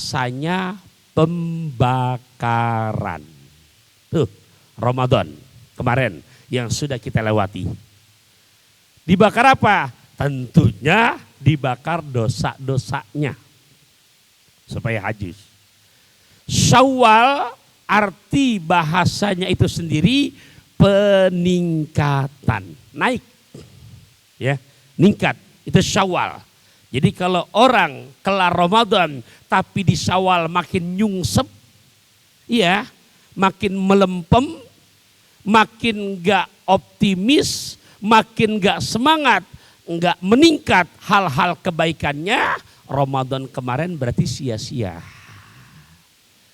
rasanya pembakaran. Tuh, Ramadan kemarin yang sudah kita lewati. Dibakar apa? Tentunya dibakar dosa-dosanya supaya hajis. Syawal arti bahasanya itu sendiri peningkatan, naik, ya, ningkat. Itu Syawal. Jadi kalau orang kelar Ramadan tapi di Syawal makin nyungsep, iya, makin melempem, makin gak optimis, makin gak semangat, gak meningkat hal-hal kebaikannya, Ramadan kemarin berarti sia-sia.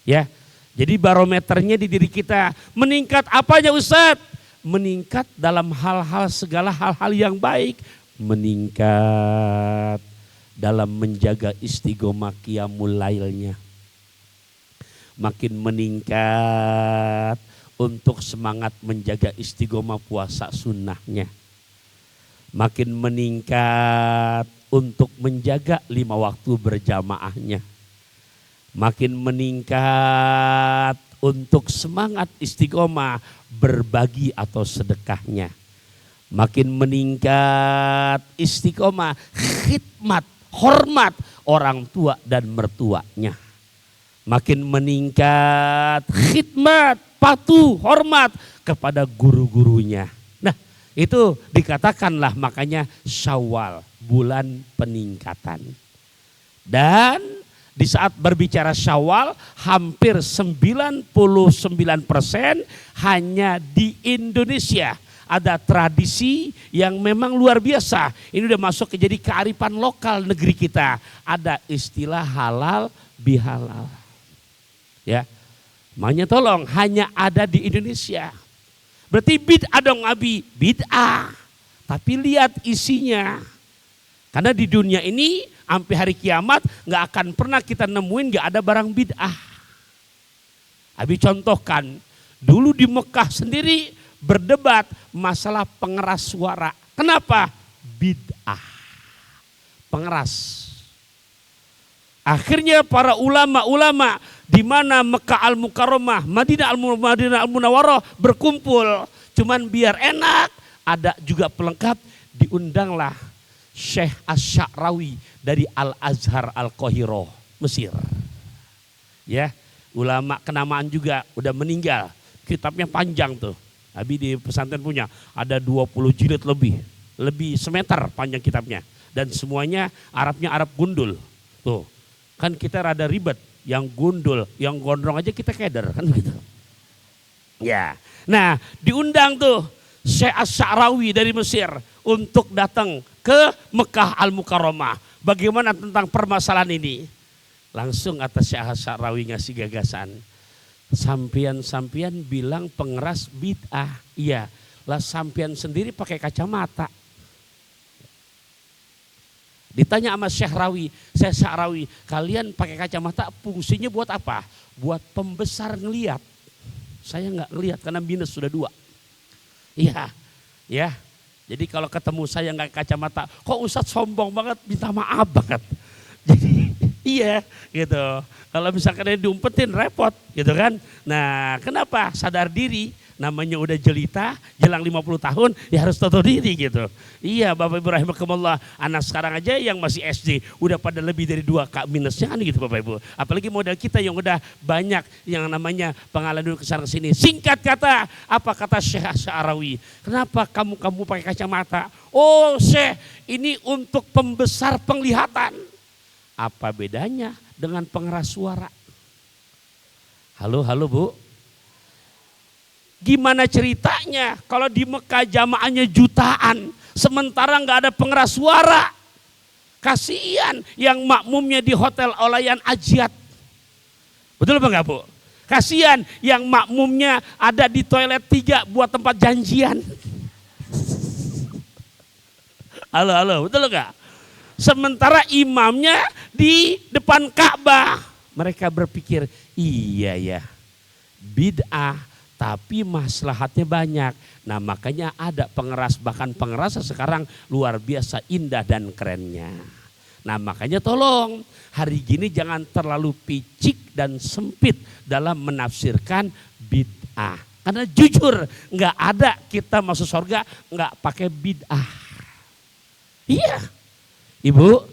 Ya, jadi barometernya di diri kita meningkat apanya Ustadz? Meningkat dalam hal-hal segala hal-hal yang baik, meningkat dalam menjaga istiqomah qiyamul lailnya. Makin meningkat untuk semangat menjaga istiqomah puasa sunnahnya. Makin meningkat untuk menjaga 5 waktu berjamaahnya. Makin meningkat untuk semangat istiqomah berbagi atau sedekahnya. Makin meningkat istiqomah khidmat, hormat orang tua dan mertuanya. Makin meningkat khidmat, patuh, hormat kepada guru-gurunya. Nah, itu dikatakanlah makanya Syawal, bulan peningkatan. Dan di saat berbicara Syawal, hampir 99% hanya di Indonesia. Ada tradisi yang memang luar biasa. Ini udah masuk ke jadi kearifan lokal negeri kita. Ada istilah halal bihalal. Ya, makanya tolong hanya ada di Indonesia. Berarti bid'ah dong Abi, bid'ah. Tapi lihat isinya. Karena di dunia ini sampai hari kiamat nggak akan pernah kita nemuin nggak ada barang bid'ah. Abi contohkan, dulu di Mekah sendiri berdebat masalah pengeras suara. Kenapa? Bid'ah. Pengeras. Akhirnya para ulama-ulama di mana Mekah Al-Mukarramah, Madinah Al-Munawwarah berkumpul. Cuman biar enak, ada juga pelengkap, diundanglah Syekh Asy-Sya'rawi dari Al-Azhar Al-Qahirah, Mesir. Ya, ulama kenamaan juga udah meninggal. Kitabnya panjang tuh. Abi di pesantren punya ada 20 jilid lebih semeter panjang kitabnya. Dan semuanya Arabnya Arab gundul. Tuh, kan kita rada ribet. Yang gundul, yang gondrong aja kita keder kan begitu. Ya, nah diundang tuh Syekh Asy-Sya'rawi dari Mesir untuk datang ke Mekah Al-Mukarramah. Bagaimana tentang permasalahan ini? Langsung atas Syekh Asy-Sya'rawi ngasih gagasan. Sampian bilang pengeras bid'ah. Iya, lah sampian sendiri pakai kacamata. Ditanya sama Syekh Sya'rawi, kalian pakai kacamata fungsinya buat apa? Buat pembesar ngelihat. Saya nggak ngelihat karena minus sudah 2. Iya, ya. Jadi kalau ketemu saya nggak kacamata, kok Ustadz sombong banget, minta maaf banget. Jadi iya gitu. Kalau misalkan diumpetin repot gitu kan. Nah kenapa? Sadar diri. Namanya udah jelita, jelang 50 tahun, ya harus tahu diri gitu. Iya Bapak Ibu rahimakumullah, anak sekarang aja yang masih SD, udah pada lebih dari 2 minusnya kan gitu Bapak Ibu. Apalagi model kita yang udah banyak yang namanya pengalaman dulu kesana kesini. Singkat kata, apa kata Syekh Asy-Sya'rawi? Kenapa kamu pakai kacamata? Oh Syekh, ini untuk pembesar penglihatan. Apa bedanya dengan pengeras suara? Halo Bu. Gimana ceritanya kalau di Mekah jamaahnya jutaan, sementara nggak ada pengeras suara? Kasihan yang makmumnya di hotel Olayan Ajiat. Betul apa enggak Bu? Kasihan yang makmumnya ada di toilet 3 buat tempat janjian. Halo, betul enggak? Sementara imamnya di depan Ka'bah. Mereka berpikir, iya ya, bid'ah. Tapi maslahatnya banyak. Nah makanya ada pengeras, bahkan pengeras sekarang luar biasa indah dan kerennya. Nah makanya tolong hari gini jangan terlalu picik dan sempit dalam menafsirkan bid'ah. Karena jujur nggak ada kita masuk surga nggak pakai bid'ah. Iya, Ibu,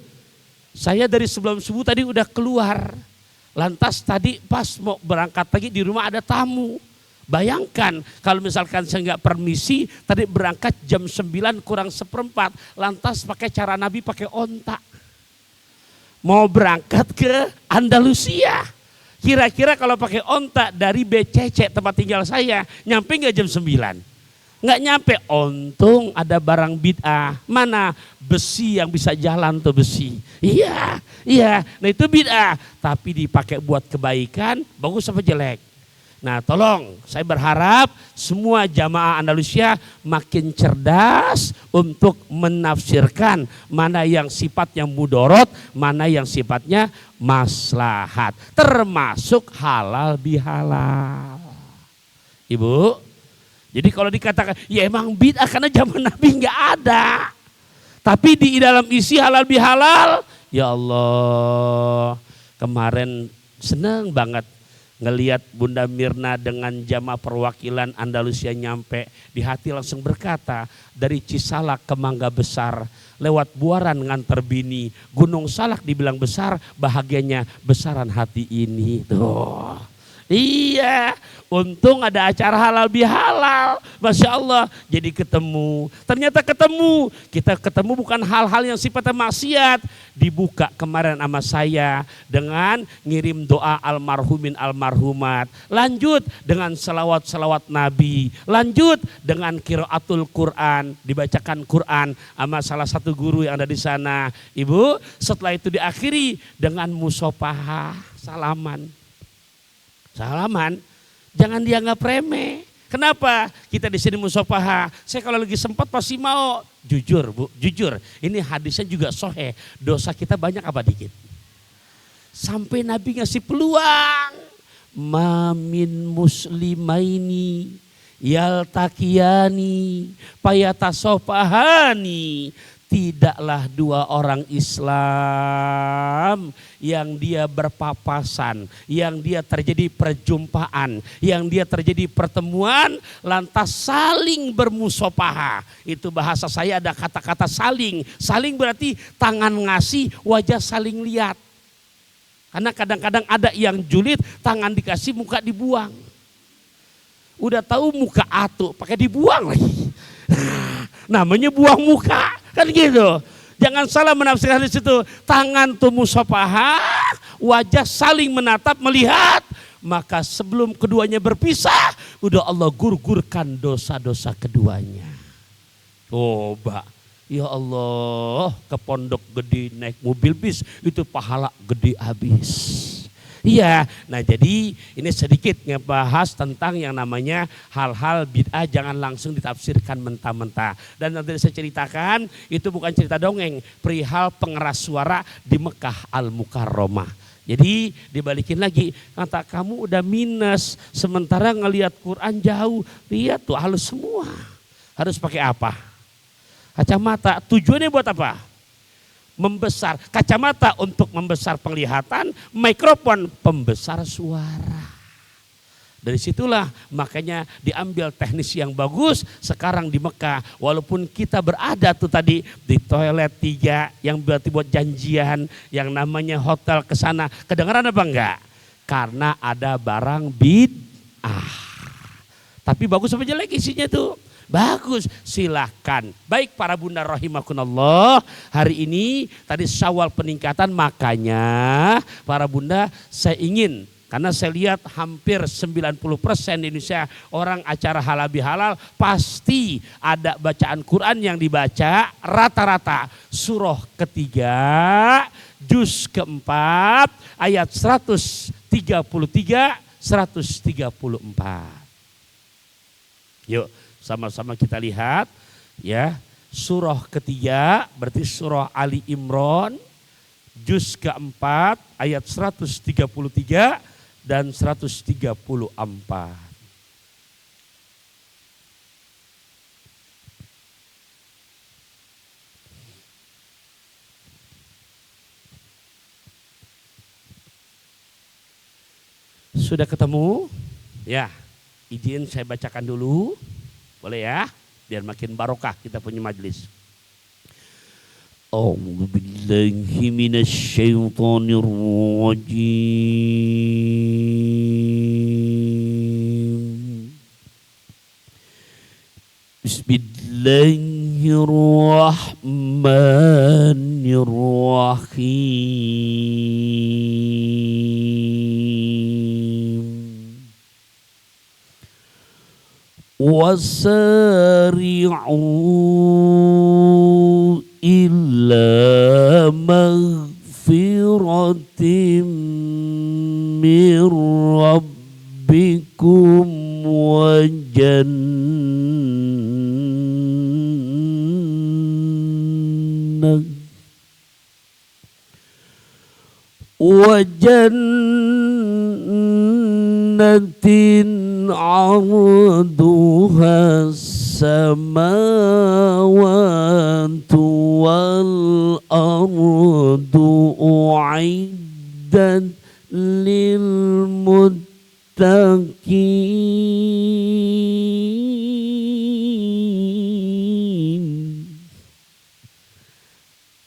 saya dari sebelum subuh tadi udah keluar. Lantas tadi pas mau berangkat lagi di rumah ada tamu. Bayangkan kalau misalkan saya nggak permisi, tadi berangkat jam 9 kurang seperempat. Lantas pakai cara Nabi pakai onta. Mau berangkat ke Andalusia. Kira-kira kalau pakai onta dari BCC tempat tinggal saya, nyampe nggak jam 9? Nggak nyampe, untung ada barang bid'ah. Mana besi yang bisa jalan tuh besi. Iya, nah itu bid'ah. Tapi dipakai buat kebaikan, bagus apa jelek? Nah tolong, saya berharap semua jamaah Andalusia makin cerdas untuk menafsirkan mana yang sifatnya mudorot, mana yang sifatnya maslahat. Termasuk halal bihalal. Ibu, jadi kalau dikatakan, ya emang bid'ah karena zaman Nabi nggak ada. Tapi di dalam isi halal bihalal, ya Allah, kemarin senang banget ngelihat Bunda Mirna dengan jamaah perwakilan Andalusia nyampe. Di hati langsung berkata, dari Cisalak ke Mangga Besar, lewat Buaran nganter bini, Gunung Salak dibilang besar, bahagianya besaran hati ini. Tuh. Iya, untung ada acara halal bihalal, Masya Allah, jadi ketemu. Ternyata ketemu, kita ketemu bukan hal-hal yang sifatnya maksiat. Dibuka kemarin sama saya dengan ngirim doa almarhumin almarhumat. Lanjut dengan selawat-selawat Nabi. Lanjut dengan qiraatul Quran, dibacakan Quran sama salah satu guru yang ada di sana. Ibu, setelah itu diakhiri dengan musopahah, salaman. Salaman, jangan dianggap remeh. Kenapa? Kita di sini musafahah. Saya kalau lagi sempat pasti mau. Jujur Bu, jujur. Ini hadisnya juga sahih. Dosa kita banyak apa dikit? Sampai Nabi ngasih peluang. Mamin muslimaini yaltaqiyani payatasofahani. Tidaklah dua orang Islam yang dia berpapasan, yang dia terjadi perjumpaan, yang dia terjadi pertemuan, lantas saling bermusafahah. Itu bahasa saya ada kata-kata saling. Saling berarti tangan ngasih, wajah saling lihat. Karena kadang-kadang ada yang julid, tangan dikasih, muka dibuang. Udah tahu muka atuk, pakai dibuang lagi. Namanya buang muka. Kan gitu. Jangan salah menafsirkan di situ. Tangan tuh musafahah, wajah saling menatap melihat. Maka sebelum keduanya berpisah, udah Allah gurgurkan dosa-dosa keduanya. Coba, ya Allah, ke pondok gede naik mobil bis itu pahala gede habis. Iya, nah jadi ini sedikit ngebahas tentang yang namanya hal-hal bid'ah, jangan langsung ditafsirkan mentah-mentah. Dan nanti saya ceritakan itu bukan cerita dongeng, perihal pengeras suara di Mekah Al-Mukarramah. Jadi dibalikin lagi, kata kamu udah minus, sementara ngelihat Quran jauh, lihat tuh halus semua. Harus pakai apa? Kacamata, tujuannya buat apa? Membesar, kacamata untuk membesar penglihatan, mikrofon pembesar suara. Dari situlah makanya diambil teknis yang bagus sekarang di Mekah. Walaupun kita berada tuh tadi di toilet 3 yang berarti buat janjian, yang namanya hotel ke sana, kedengaran apa enggak? Karena ada barang bid'ah. Tapi bagus apa jelek isinya tuh? Bagus, silahkan. Baik para bunda rahimakunallah, hari ini tadi Syawal peningkatan, makanya para bunda saya ingin, karena saya lihat hampir 90% di Indonesia orang acara halal bihalal pasti ada bacaan Quran yang dibaca rata-rata surah ketiga, juz keempat, ayat 133, 134. Yuk sama-sama kita lihat ya, surah ketiga berarti surah Ali Imran, juz keempat ayat 133 dan 134. Sudah ketemu? Ya, izin saya bacakan dulu. Boleh ya? Biar makin barokah kita punya majelis. A'udzu billahi minasyaitonir rajim. Bismillahirrahmanirrahim. Wasari'u illa maghfiratin min rabbikum wa jannatin 'arduha as-samawati wal ardu u'iddat lil muttaqin.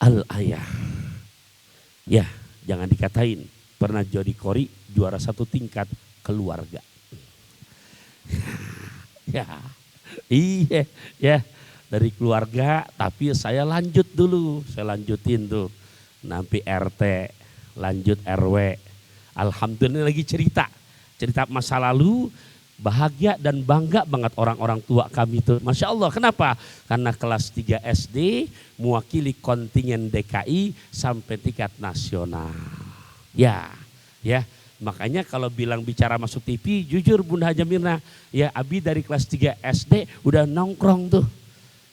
Al-ayah. Ya, jangan dikatain pernah jadi kori juara 1 tingkat keluarga. Ya, iya, ya dari keluarga. Tapi saya lanjut dulu, saya lanjutin tuh, nanti RT, lanjut RW. Alhamdulillah lagi cerita masa lalu, bahagia dan bangga banget orang-orang tua kami tuh. Masya Allah, kenapa? Karena kelas 3 SD mewakili kontingen DKI sampai tingkat nasional. Ya, makanya kalau bilang bicara masuk TV, jujur Bunda Haja Mirna, ya Abi dari kelas 3 SD udah nongkrong tuh.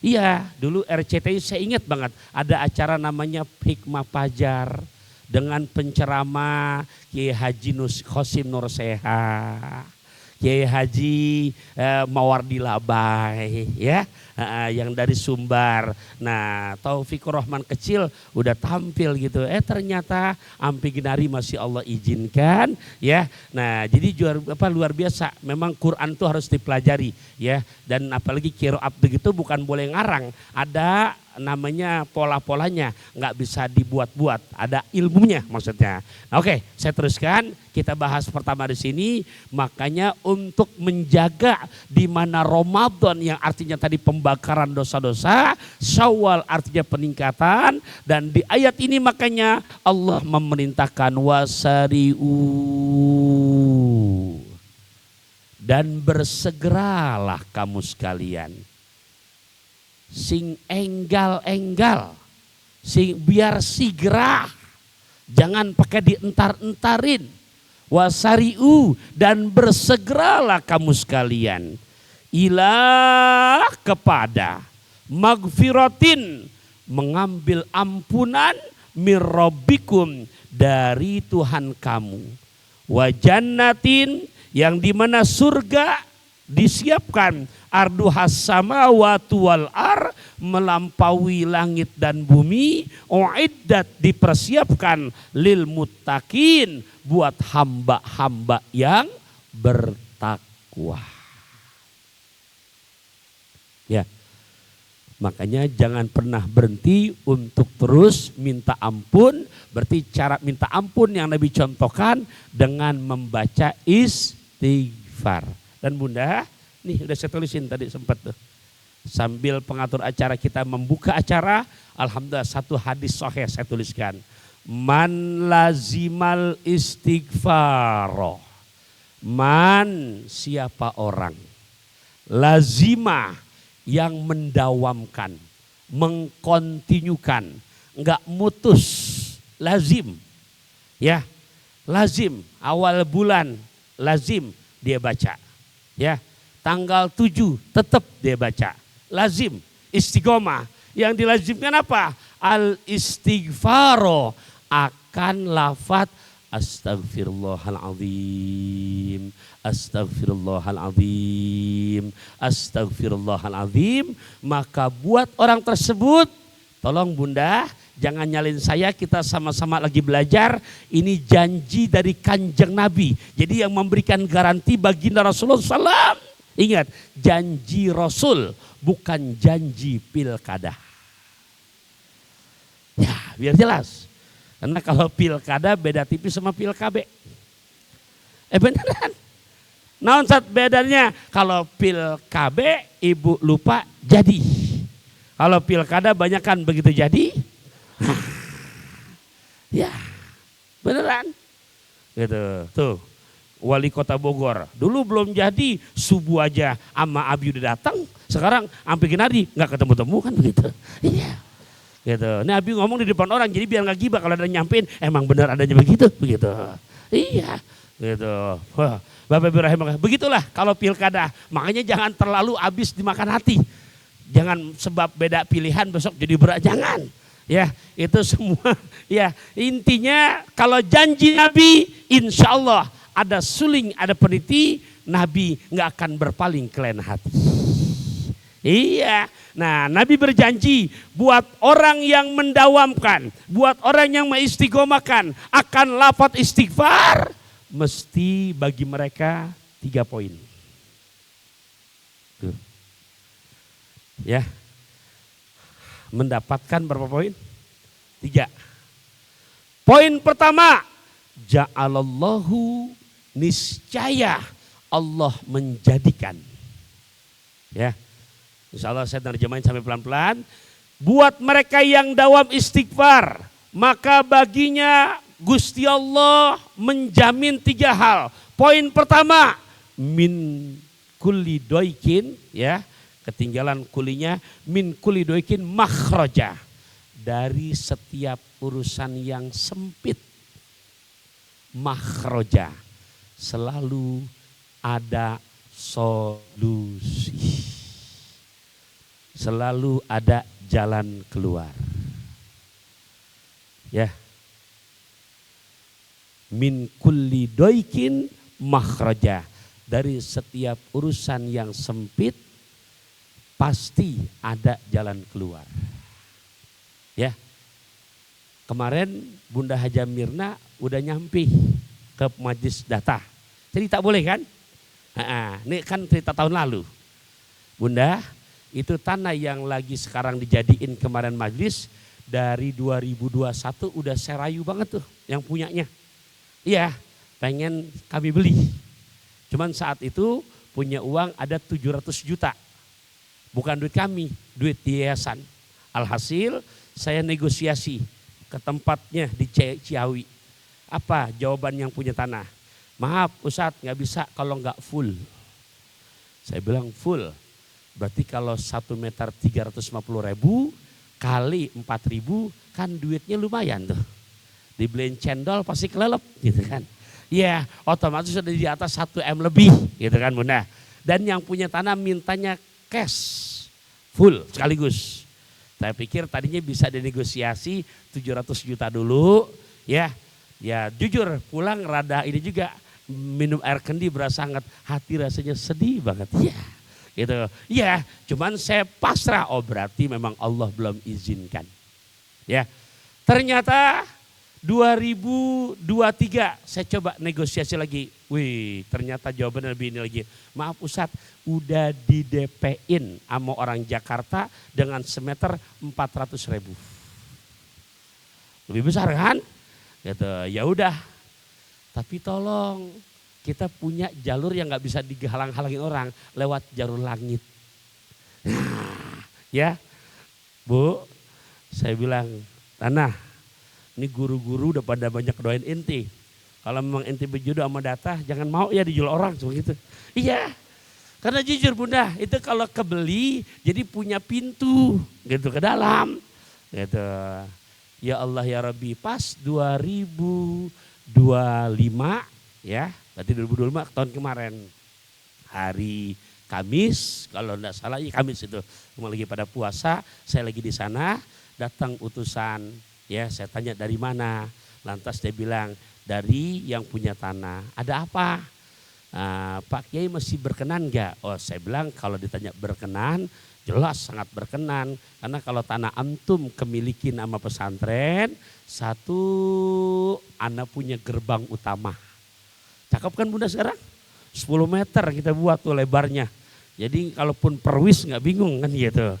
Iya, dulu RCTI saya ingat banget, ada acara namanya Hikmah Fajar dengan penceramah Kiai Haji Khosim Nur Seha, Kiai Haji Mawardi Labai, ya, yang dari Sumbar. Nah, Taufikur Rahman kecil udah tampil gitu. Ternyata Ampi Ginari masih Allah izinkan, ya. Nah, jadi luar biasa. Memang Quran tuh harus dipelajari, ya. Dan apalagi qiraat begitu bukan boleh ngarang. Ada namanya pola-polanya, nggak bisa dibuat-buat, ada ilmunya maksudnya. Nah, oke, saya teruskan. Kita bahas pertama di sini. Makanya untuk menjaga di mana Ramadan yang artinya tadi pembakaran dosa-dosa, Syawal artinya peningkatan, dan di ayat ini makanya Allah memerintahkan wasari'u, dan bersegeralah kamu sekalian. Sing enggal-enggal, sing biar segera, jangan pakai dientar-entarin. Wasari'u, dan bersegeralah kamu sekalian ila kepada magfiratin, mengambil ampunan, mirrabbikum, dari Tuhan kamu, wa jannatin, yang dimana surga disiapkan, arduhas samawati wal ar, melampaui langit dan bumi, uiddat, dipersiapkan, lil muttaqin, buat hamba-hamba yang bertakwa. Ya, makanya jangan pernah berhenti untuk terus minta ampun. Berarti cara minta ampun yang Nabi contohkan dengan membaca istighfar. Dan Bunda, nih udah saya tulisin tadi sempat tuh. Sambil pengatur acara kita membuka acara, alhamdulillah satu hadis sahih saya tuliskan. Man lazimal istighfar. Man, siapa orang. Lazima, yang mendawamkan, mengkontinyukan, enggak mutus, lazim. Ya, lazim, awal bulan lazim dia baca. Ya, tanggal 7 tetap dia baca. Lazim, istiqomah. Yang dilazimkan apa? Al istighfaro, akan lafaz astagfirullahaladzim, astagfirullahaladzim, astagfirullahaladzim. Maka buat orang tersebut, tolong Bunda, jangan nyalin saya, kita sama-sama lagi belajar. Ini janji dari Kanjeng Nabi. Jadi yang memberikan garansi baginda Rasulullah SAW. Ingat, janji Rasul bukan janji pilkada. Ya, biar jelas. Karena kalau pilkada beda tipis sama pilkabe. Beneran. Naon sat bedanya? Kalau pilkabe ibu lupa jadi. Kalau pilkada banyak kan begitu jadi. Ya, beneran. Gitu. Tuh, wali kota Bogor. Dulu belum jadi, subuh aja ama Abi udah datang. Sekarang sampai Kinadi nggak ketemu-temu kan begitu. Iya. Gitu. Ini Abi ngomong di depan orang, jadi biar nggak gibah kalau ada nyampein, emang bener adanya begitu. Begitu. Iya. Gitu. Wah, Bapak Ibu rahimahullah. Begitulah kalau pilkada. Makanya jangan terlalu habis dimakan hati. Jangan sebab beda pilihan besok jadi berat, jangan. Ya, itu semua. Ya, intinya kalau janji Nabi, insya Allah ada suling, ada peniti, Nabi nggak akan berpaling ke lain hati. Iya, nah Nabi berjanji buat orang yang mendawamkan, buat orang yang mengistiqomahkan akan lafaz istighfar, mesti bagi mereka 3 poin. Tuh. Ya, mendapatkan berapa poin? 3. Poin pertama, ja'alallahu, niscaya Allah menjadikan. Ya, insya Allah saya terjemahin sampai pelan-pelan. Buat mereka yang dawam istighfar, maka baginya Gusti Allah menjamin 3 hal. Poin pertama, min kulli doikin, ya, ketinggalan kulinya, min kulli doikin makhraja, dari setiap urusan yang sempit, makhraja, selalu ada solusi, selalu ada jalan keluar. Ya, min kulli doikin makhraja, dari setiap urusan yang sempit pasti ada jalan keluar. Ya, kemarin Bunda Haja Mirna udah nyampe ke Majelis Data. Jadi tak boleh kan? Ini kan cerita tahun lalu. Bunda, itu tanah yang lagi sekarang dijadiin kemarin majelis dari 2021 udah saya rayu banget tuh yang punyanya. Iya, pengen kami beli. Cuman saat itu punya uang ada 700 juta. Bukan duit kami, duit yayasan. Alhasil saya negosiasi ke tempatnya di Ciawi. Apa jawaban yang punya tanah? Maaf Ustadz, nggak bisa kalau nggak full. Saya bilang full, berarti kalau 1 meter 350.000 kali 4.000 kan duitnya lumayan tuh. Dibeliin cendol pasti kelelep gitu kan. Ya otomatis sudah di atas 1 M lebih gitu kan Bunda. Dan yang punya tanah mintanya cash full sekaligus. Saya pikir tadinya bisa dinegosiasi 700 juta dulu ya. Ya jujur pulang rada ini juga minum air kendi berasa hangat, hati rasanya sedih banget ya. Gitu. Ya, cuman saya pasrah, oh berarti memang Allah belum izinkan. Ya. Ternyata 2023 saya coba negosiasi lagi. Wih, ternyata jawabannya lebih ini lagi. Maaf Ustadz, udah di DP-in sama orang Jakarta dengan semeter 400.000. Lebih besar kan? Gitu. Ya udah. Tapi tolong kita punya jalur yang nggak bisa dihalang-halangin orang lewat jalur langit. Nah, ya, Bu, saya bilang, tanah, ini guru-guru udah pada banyak doain inti. Kalau memang inti berjodoh sama Data, jangan mau ya dijual orang seperti itu. Iya, karena jujur Bunda, itu kalau kebeli jadi punya pintu gitu ke dalam. Gitu. Ya Allah ya Rabbi, pas 2025 ya, berarti 2025 tahun kemarin hari Kamis, kalau enggak salah ya Kamis itu, cuma lagi pada puasa, saya lagi di sana, datang utusan, ya saya tanya dari mana, lantas dia bilang dari yang punya tanah. Ada apa? Pak Kiai masih berkenan nggak? Oh saya bilang kalau ditanya berkenan, jelas sangat berkenan. Karena kalau tanah antum kemilikin sama pesantren, satu anak punya gerbang utama. Cakep kan Bunda sekarang? 10 meter kita buat tuh lebarnya. Jadi kalaupun perwis nggak bingung kan gitu.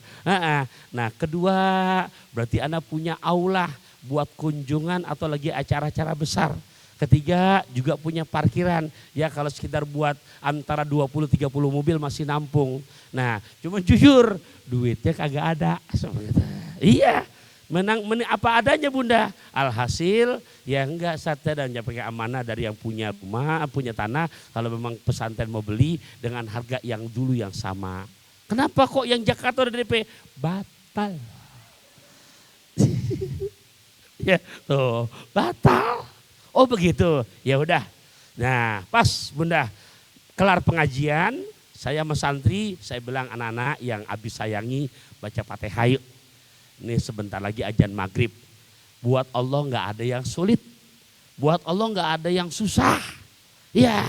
Nah kedua berarti anak punya aula buat kunjungan atau lagi acara-acara besar. Ketiga juga punya parkiran. Ya kalau sekitar buat antara 20-30 mobil masih nampung. Nah cuma jujur duitnya kagak ada. Iya. Menang apa adanya Bunda. Alhasil ya enggak saatnya dan pakai amanah dari yang punya rumah, punya tanah. Kalau memang pesantren mau beli dengan harga yang dulu yang sama. Kenapa kok yang Jakarta udah DP? Batal. Ya tuh batal. Oh begitu. Ya udah. Nah pas Bunda kelar pengajian, saya sama santri, saya bilang anak-anak yang abis sayangi baca Fatihah yuk. Ini sebentar lagi azan maghrib. Buat Allah nggak ada yang sulit. Buat Allah nggak ada yang susah. Ya,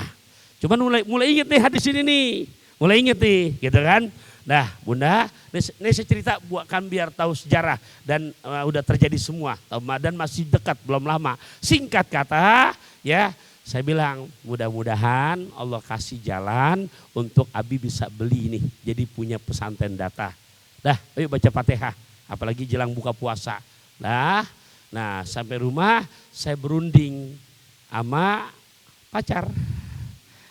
cuman mulai inget nih hadis ini nih. Mulai inget nih, gitu kan. Nah Bunda, ini saya cerita buatkan biar tahu sejarah. Dan udah terjadi semua. Dan masih dekat, belum lama. Singkat kata, ya saya bilang mudah-mudahan Allah kasih jalan untuk Abi bisa beli ini. Jadi punya pesantren data. Dah, ayo baca Fatihah. Apalagi jelang buka puasa. Nah sampai rumah saya berunding sama pacar.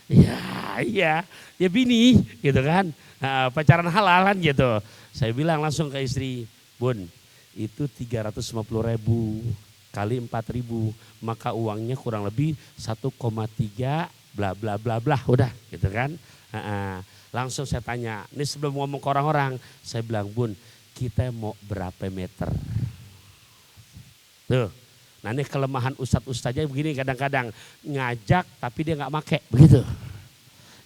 Ya bini gitu kan. Nah, pacaran halal kan gitu. Saya bilang langsung ke istri, Bun itu 350.000 kali 4.000. Maka uangnya kurang lebih 1,3 bla bla bla bla. Udah gitu kan. Langsung saya tanya, ini sebelum ngomong ke orang-orang. Saya bilang Bun kita mau berapa meter? Tuh, nah ini kelemahan ustadz-ustadznya begini kadang-kadang ngajak tapi dia nggak make, begitu.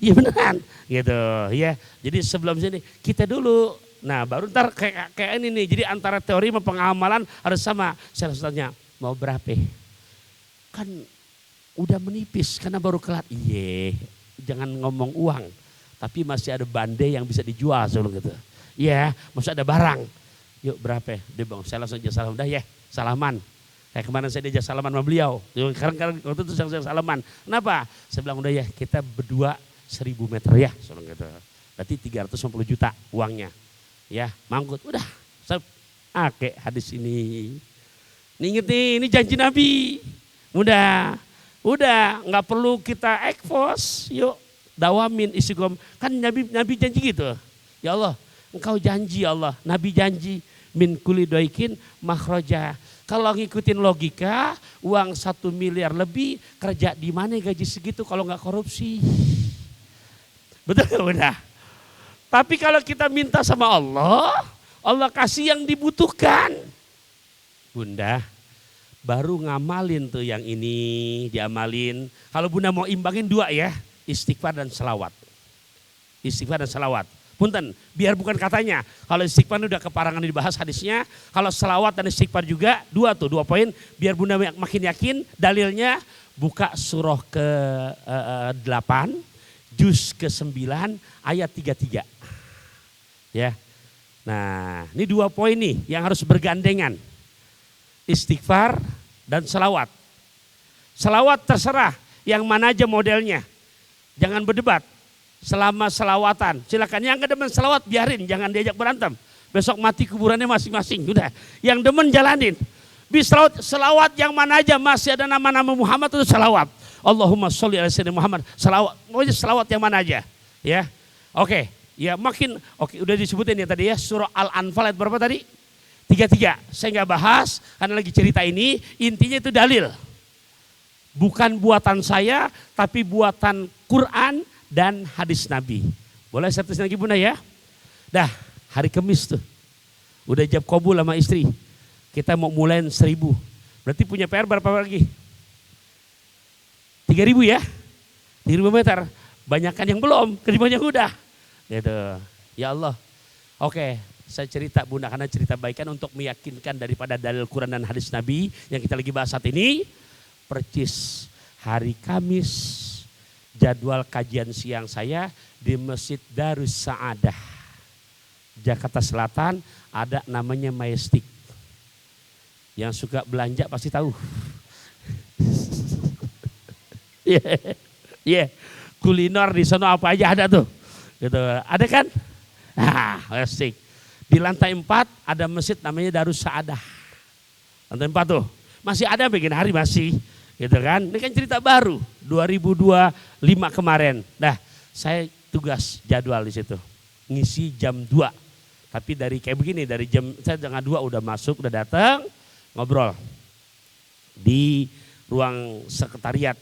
Iya beneran, gitu ya. Jadi sebelum sini kita dulu, nah baru ntar kayak ini nih. Jadi antara teori sama pengamalan harus sama. Saya langsung tanya, mau berapa? Kan udah menipis karena baru kelar. Iya, jangan ngomong uang, tapi masih ada bandai yang bisa dijual sebelum gitu. Iya, maksud ada barang. Yuk berapa? Dia bang, saya langsung aja salam. Dah ya, salaman. Kayak kemarin saya diajak salaman sama beliau. Sekarang waktu itu saya salaman. Kenapa? Saya bilang udah ya, kita berdua 1.000 meter ya. Soalnya gitu. Berarti 350 juta uangnya. Ya, manggut. Udah, saya pakai hadis ini. Ingat nih, ini janji Nabi. Udah, nggak perlu kita ekspos. Yuk, dawamin istiqom. Kan Nabi janji gitu. Ya Allah. Engkau janji Allah, Nabi janji min kulli doikin makhroja. Kalau ngikutin logika, uang 1 miliar lebih kerja di mana gaji segitu kalau nggak korupsi? Betul udah. Tapi kalau kita minta sama Allah, Allah kasih yang dibutuhkan. Bunda, baru ngamalin tuh yang ini diamalin. Kalau Bunda mau imbangin 2 ya, istighfar dan selawat. Istighfar dan selawat. Punten, biar bukan katanya. Kalau istighfar udah keparangan dibahas hadisnya. Kalau selawat dan istighfar juga 2 poin. Biar Bunda makin yakin dalilnya buka surah ke-8, juz ke-9, ayat 33. Ya. Nah ini 2 poin nih yang harus bergandengan. Istighfar dan selawat. Selawat terserah yang mana aja modelnya. Jangan berdebat. Selama selawatan, silakan yang gak demen selawat biarin, jangan diajak berantem. Besok mati kuburannya masing-masing, udah. Yang demen jalanin. Bisa selawat yang mana aja masih ada nama-nama Muhammad itu selawat. Allahumma sholli ala sayyidina Muhammad. Selawat, pokoknya selawat yang mana aja, ya. Oke, ya makin oke udah disebutin ya tadi ya surah Al-Anfal ayat berapa tadi? 33. Saya nggak bahas karena lagi cerita ini, intinya itu dalil. Bukan buatan saya, tapi buatan Quran dan hadis Nabi. Boleh saya tulis lagi Bunda ya? Dah hari Kamis tuh. Udah jab kabul sama istri. Kita mau mulai 1.000. Berarti punya PR berapa lagi? 3.000 ya? 3.000 meter. Banyakan yang belum, kelimanya udah. Gitu. Ya Allah. Oke, saya cerita Bunda karena cerita baikan untuk meyakinkan daripada dalil Quran dan hadis Nabi yang kita lagi bahas saat ini. Percis hari Kamis jadwal kajian siang saya di Masjid Darus Saadah, Jakarta Selatan, ada namanya Majestic. Yang suka belanja pasti tahu. Iya, kuliner di sana apa aja ada tuh. Gitu. Ada kan? Nah, Majestic. Di lantai 4 ada masjid namanya Darus Saadah. Lantai 4 tuh. Masih ada bikin hari masih. Gitu kan? Ini kan cerita baru 2025 kemarin. Nah, saya tugas jadwal di situ. Ngisi jam 2. Tapi dari kayak begini, dari jam saya setengah 2 udah masuk, udah datang, ngobrol di ruang sekretariat.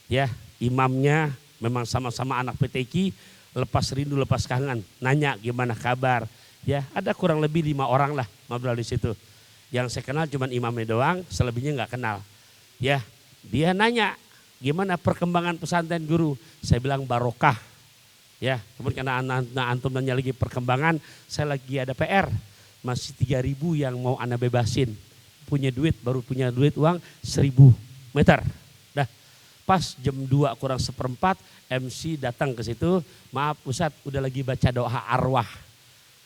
Ya, imamnya memang sama-sama anak PTQ, lepas rindu lepas kangen, nanya gimana kabar. Ya, ada kurang lebih 5 orang lah ngobrol di situ. Yang saya kenal cuma imamnya doang, selebihnya nggak kenal. Ya, dia nanya gimana perkembangan pesantren guru. Saya bilang barokah. Ya, kemudian karena antum nanya lagi perkembangan, saya lagi ada PR. Masih 3.000 yang mau anda bebasin. Punya duit, baru punya duit uang 1.000 meter. Dah, pas jam 2 kurang seperempat, MC datang ke situ. Maaf Ustadz, udah lagi baca doa arwah.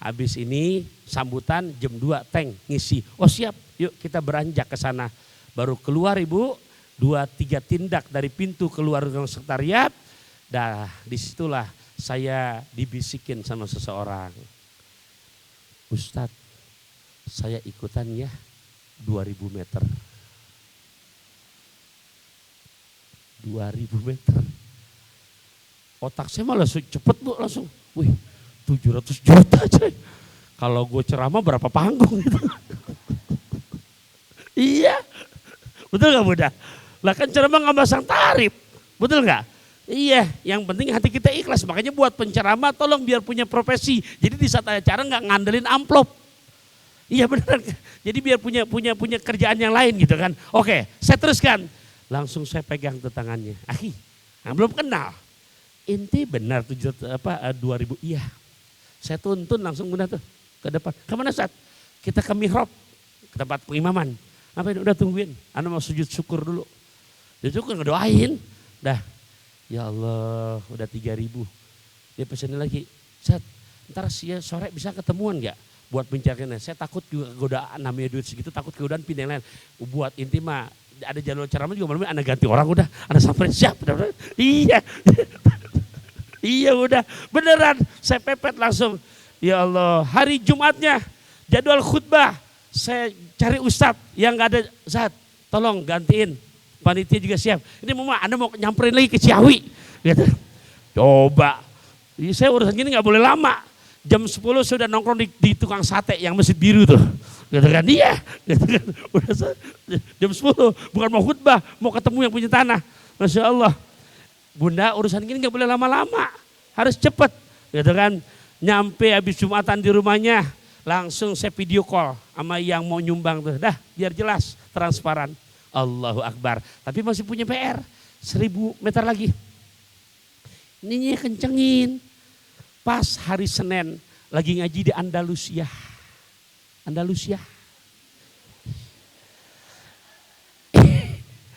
Habis ini sambutan jam 2 tank ngisi. Oh siap, yuk kita beranjak ke sana. Baru keluar ibu, 2-3 tindak dari pintu keluar ruang sekretariat. Dah, disitulah saya dibisikin sama seseorang. Ustadz, saya ikutan ya 2.000 meter. 2.000 meter. Otak saya malah cepet bu, langsung. Wih, 700 juta coy. Kalau gue ceramah berapa panggung gitu. Iya. Betul gak Bunda? Lah kan ceramah gak masang tarif. Betul gak? Iya, yang penting hati kita ikhlas. Makanya buat penceramah tolong biar punya profesi. Jadi di saat acara gak ngandelin amplop. Iya benar. Jadi biar punya kerjaan yang lain gitu kan. Oke, saya teruskan. Langsung saya pegang tuh tangannya. Akhi, nah, belum kenal. Inti benar 2.000. Iya. Saya tuntun langsung Bunda tuh ke depan. Kemana Ustaz? Kita ke mihrab, ke tempat pengimaman. Ngapain? Udah tungguin. Anda mau sujud syukur dulu. Sujud syukur ngedoain. Dah. Ya Allah, udah 3.000. Dia pesan lagi. Ustaz, ntar sore bisa ketemuan gak? Buat mencarinya. Saya takut juga godaan, namanya duit segitu, takut kegodaan pindah yang lain. Buat inti mah, ada jalur ceramah juga malam Anda ganti orang udah. Anda sampai siap. Iya. Iya udah, beneran saya pepet langsung. Ya Allah, hari Jumatnya jadwal khutbah. Saya cari ustadz yang gak ada, Ustadz tolong gantiin. Panitia juga siap. Ini mama Anda mau nyamperin lagi ke Ciawi. Gitu. Coba, saya urusan gini gak boleh lama. Jam 10 sudah nongkrong di tukang sate yang Masjid Biru tuh. Gitu kan, iya. Gitu kan. Udah jam 10, bukan mau khutbah, mau ketemu yang punya tanah. Masya Allah. Bunda urusan gini gak boleh lama-lama, harus cepet gitu kan. Nyampe habis Jumatan di rumahnya, langsung saya video call sama yang mau nyumbang tuh. Dah biar jelas, transparan. Allahu Akbar. Tapi masih punya PR, 1.000 meter lagi. Ini kencengin. Pas hari Senin, lagi ngaji di Andalusia. Andalusia.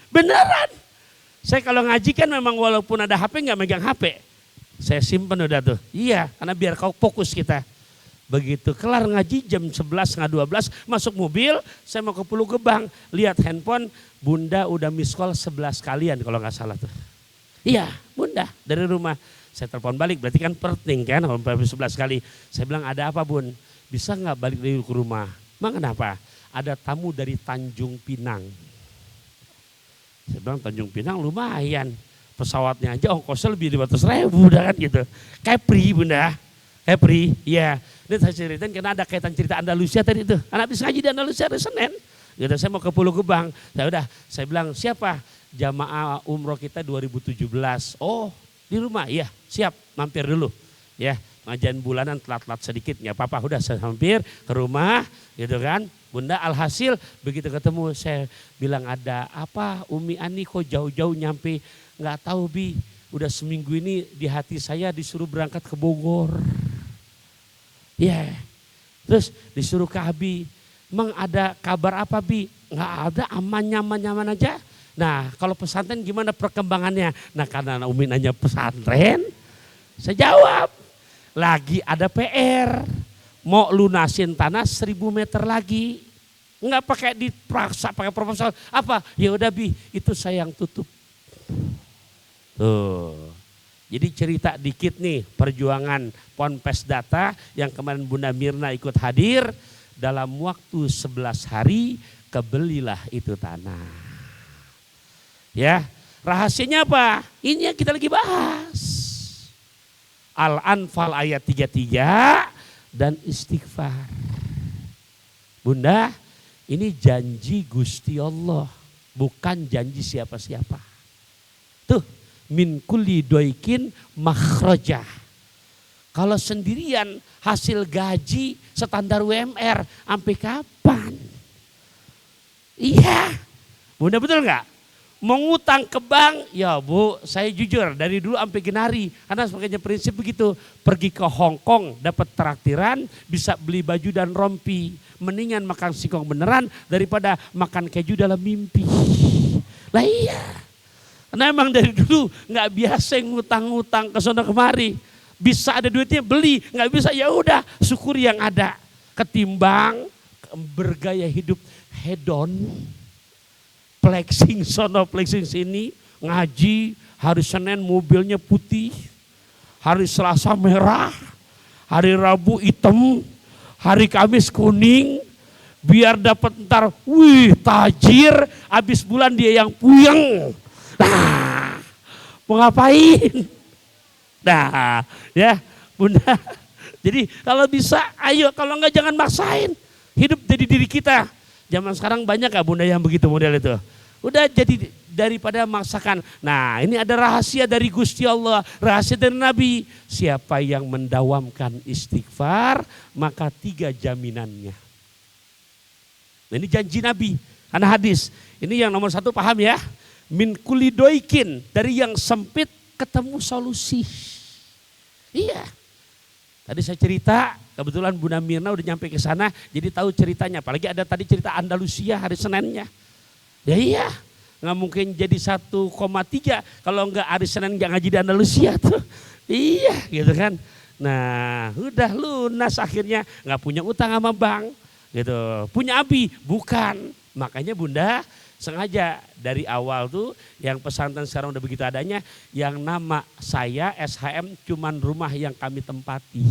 Beneran. Saya kalau ngaji kan memang walaupun ada HP nggak megang HP. Saya simpen udah tuh. Iya, karena biar kau fokus kita. Begitu kelar ngaji jam 11, setengah 12, masuk mobil, saya mau ke Pulau Gebang. Lihat handphone, Bunda udah miss call 11 kalian kalau nggak salah tuh. Iya, Bunda dari rumah. Saya telepon balik, berarti kan penting kan, 11 kali. Saya bilang ada apa Bun? Bisa nggak balik dulu ke rumah? Emang kenapa? Ada tamu dari Tanjung Pinang. Saya bilang Tanjung Pinang lumayan, pesawatnya aja ongkosnya lebih 500.000 udah kan gitu. Kepri Bunda, Kepri, ya. Ini saya ceritain karena ada kaitan cerita Andalusia tadi itu. Anak habis ngaji di Andalusia hari Senin. Gitu, saya mau ke Pulau Gebang. Saya bilang siapa? Jamaah umroh kita 2017. Oh di rumah, iya siap mampir dulu. Ya ngajian bulanan telat-telat sedikit, nggak apa-apa. Udah saya mampir ke rumah gitu kan. Bunda alhasil begitu ketemu saya bilang ada apa Umi Ani kok jauh-jauh nyampe, nggak tahu Bi, udah seminggu ini di hati saya disuruh berangkat ke Bogor. Ya, terus disuruh ke Abi, emang ada kabar apa Bi? Nggak ada, aman nyaman aja. Nah kalau pesantren gimana perkembangannya? Nah karena Umi nanya pesantren, saya jawab. Lagi ada PR, mau lunasin tanah 1000 meter lagi. Enggak pakai dipaksa, pakai proposal. Apa? Ya udah Bi, itu saya yang tutup. Tuh. Jadi cerita dikit nih perjuangan Ponpes Data yang kemarin Bunda Mirna ikut hadir. Dalam waktu 11 hari kebelilah itu tanah. Ya, rahasianya apa? Ini yang kita lagi bahas. Al-Anfal ayat 33 dan istighfar. Bunda, ini janji Gusti Allah, bukan janji siapa-siapa. Tuh, min kulli doikin makhrajah. Kalau sendirian hasil gaji standar UMR sampai kapan? Iya, Bunda betul nggak? Mau ngutang ke bank, ya Bu, saya jujur dari dulu sampai genari. Karena sebagainya prinsip begitu, pergi ke Hong Kong dapat traktiran, bisa beli baju dan rompi. Mendingan makan singkong beneran daripada makan keju dalam mimpi. Lah iya, karena emang dari dulu nggak biasa ngutang-ngutang ke sana kemari. Bisa ada duitnya beli, nggak bisa ya udah syukuri yang ada. Ketimbang bergaya hidup hedon. Flexing sono, flexing sini, ngaji, hari Senin mobilnya putih, hari Selasa merah, hari Rabu hitam, hari Kamis kuning, biar dapat ntar, wih tajir, habis bulan dia yang puyeng. Nah, mau ngapain? Nah, ya Bunda. Jadi kalau bisa, ayo, kalau enggak jangan maksain. Hidup jadi diri kita. Zaman sekarang banyak gak Bunda yang begitu model itu? Udah jadi daripada maksakan. Nah ini ada rahasia dari Gusti Allah, rahasia dari Nabi. Siapa yang mendawamkan istighfar, maka 3 jaminannya. Nah, ini janji Nabi, karena hadis. Ini yang nomor 1 paham ya. Min kulli doikin, dari yang sempit ketemu solusi. Iya. Tadi saya cerita, kebetulan Bunda Mirna udah nyampe ke sana, jadi tahu ceritanya. Apalagi ada tadi cerita Andalusia hari Seninnya. Ya iya, nggak mungkin jadi 1,3 kalau nggak hari Senin nggak ngaji di Andalusia tuh. Iya, gitu kan. Nah, udah lunas akhirnya, nggak punya utang sama bank, gitu. Punya abi, bukan. Makanya Bunda sengaja dari awal tuh yang pesantren sekarang udah begitu adanya, yang nama saya SHM cuman rumah yang kami tempati.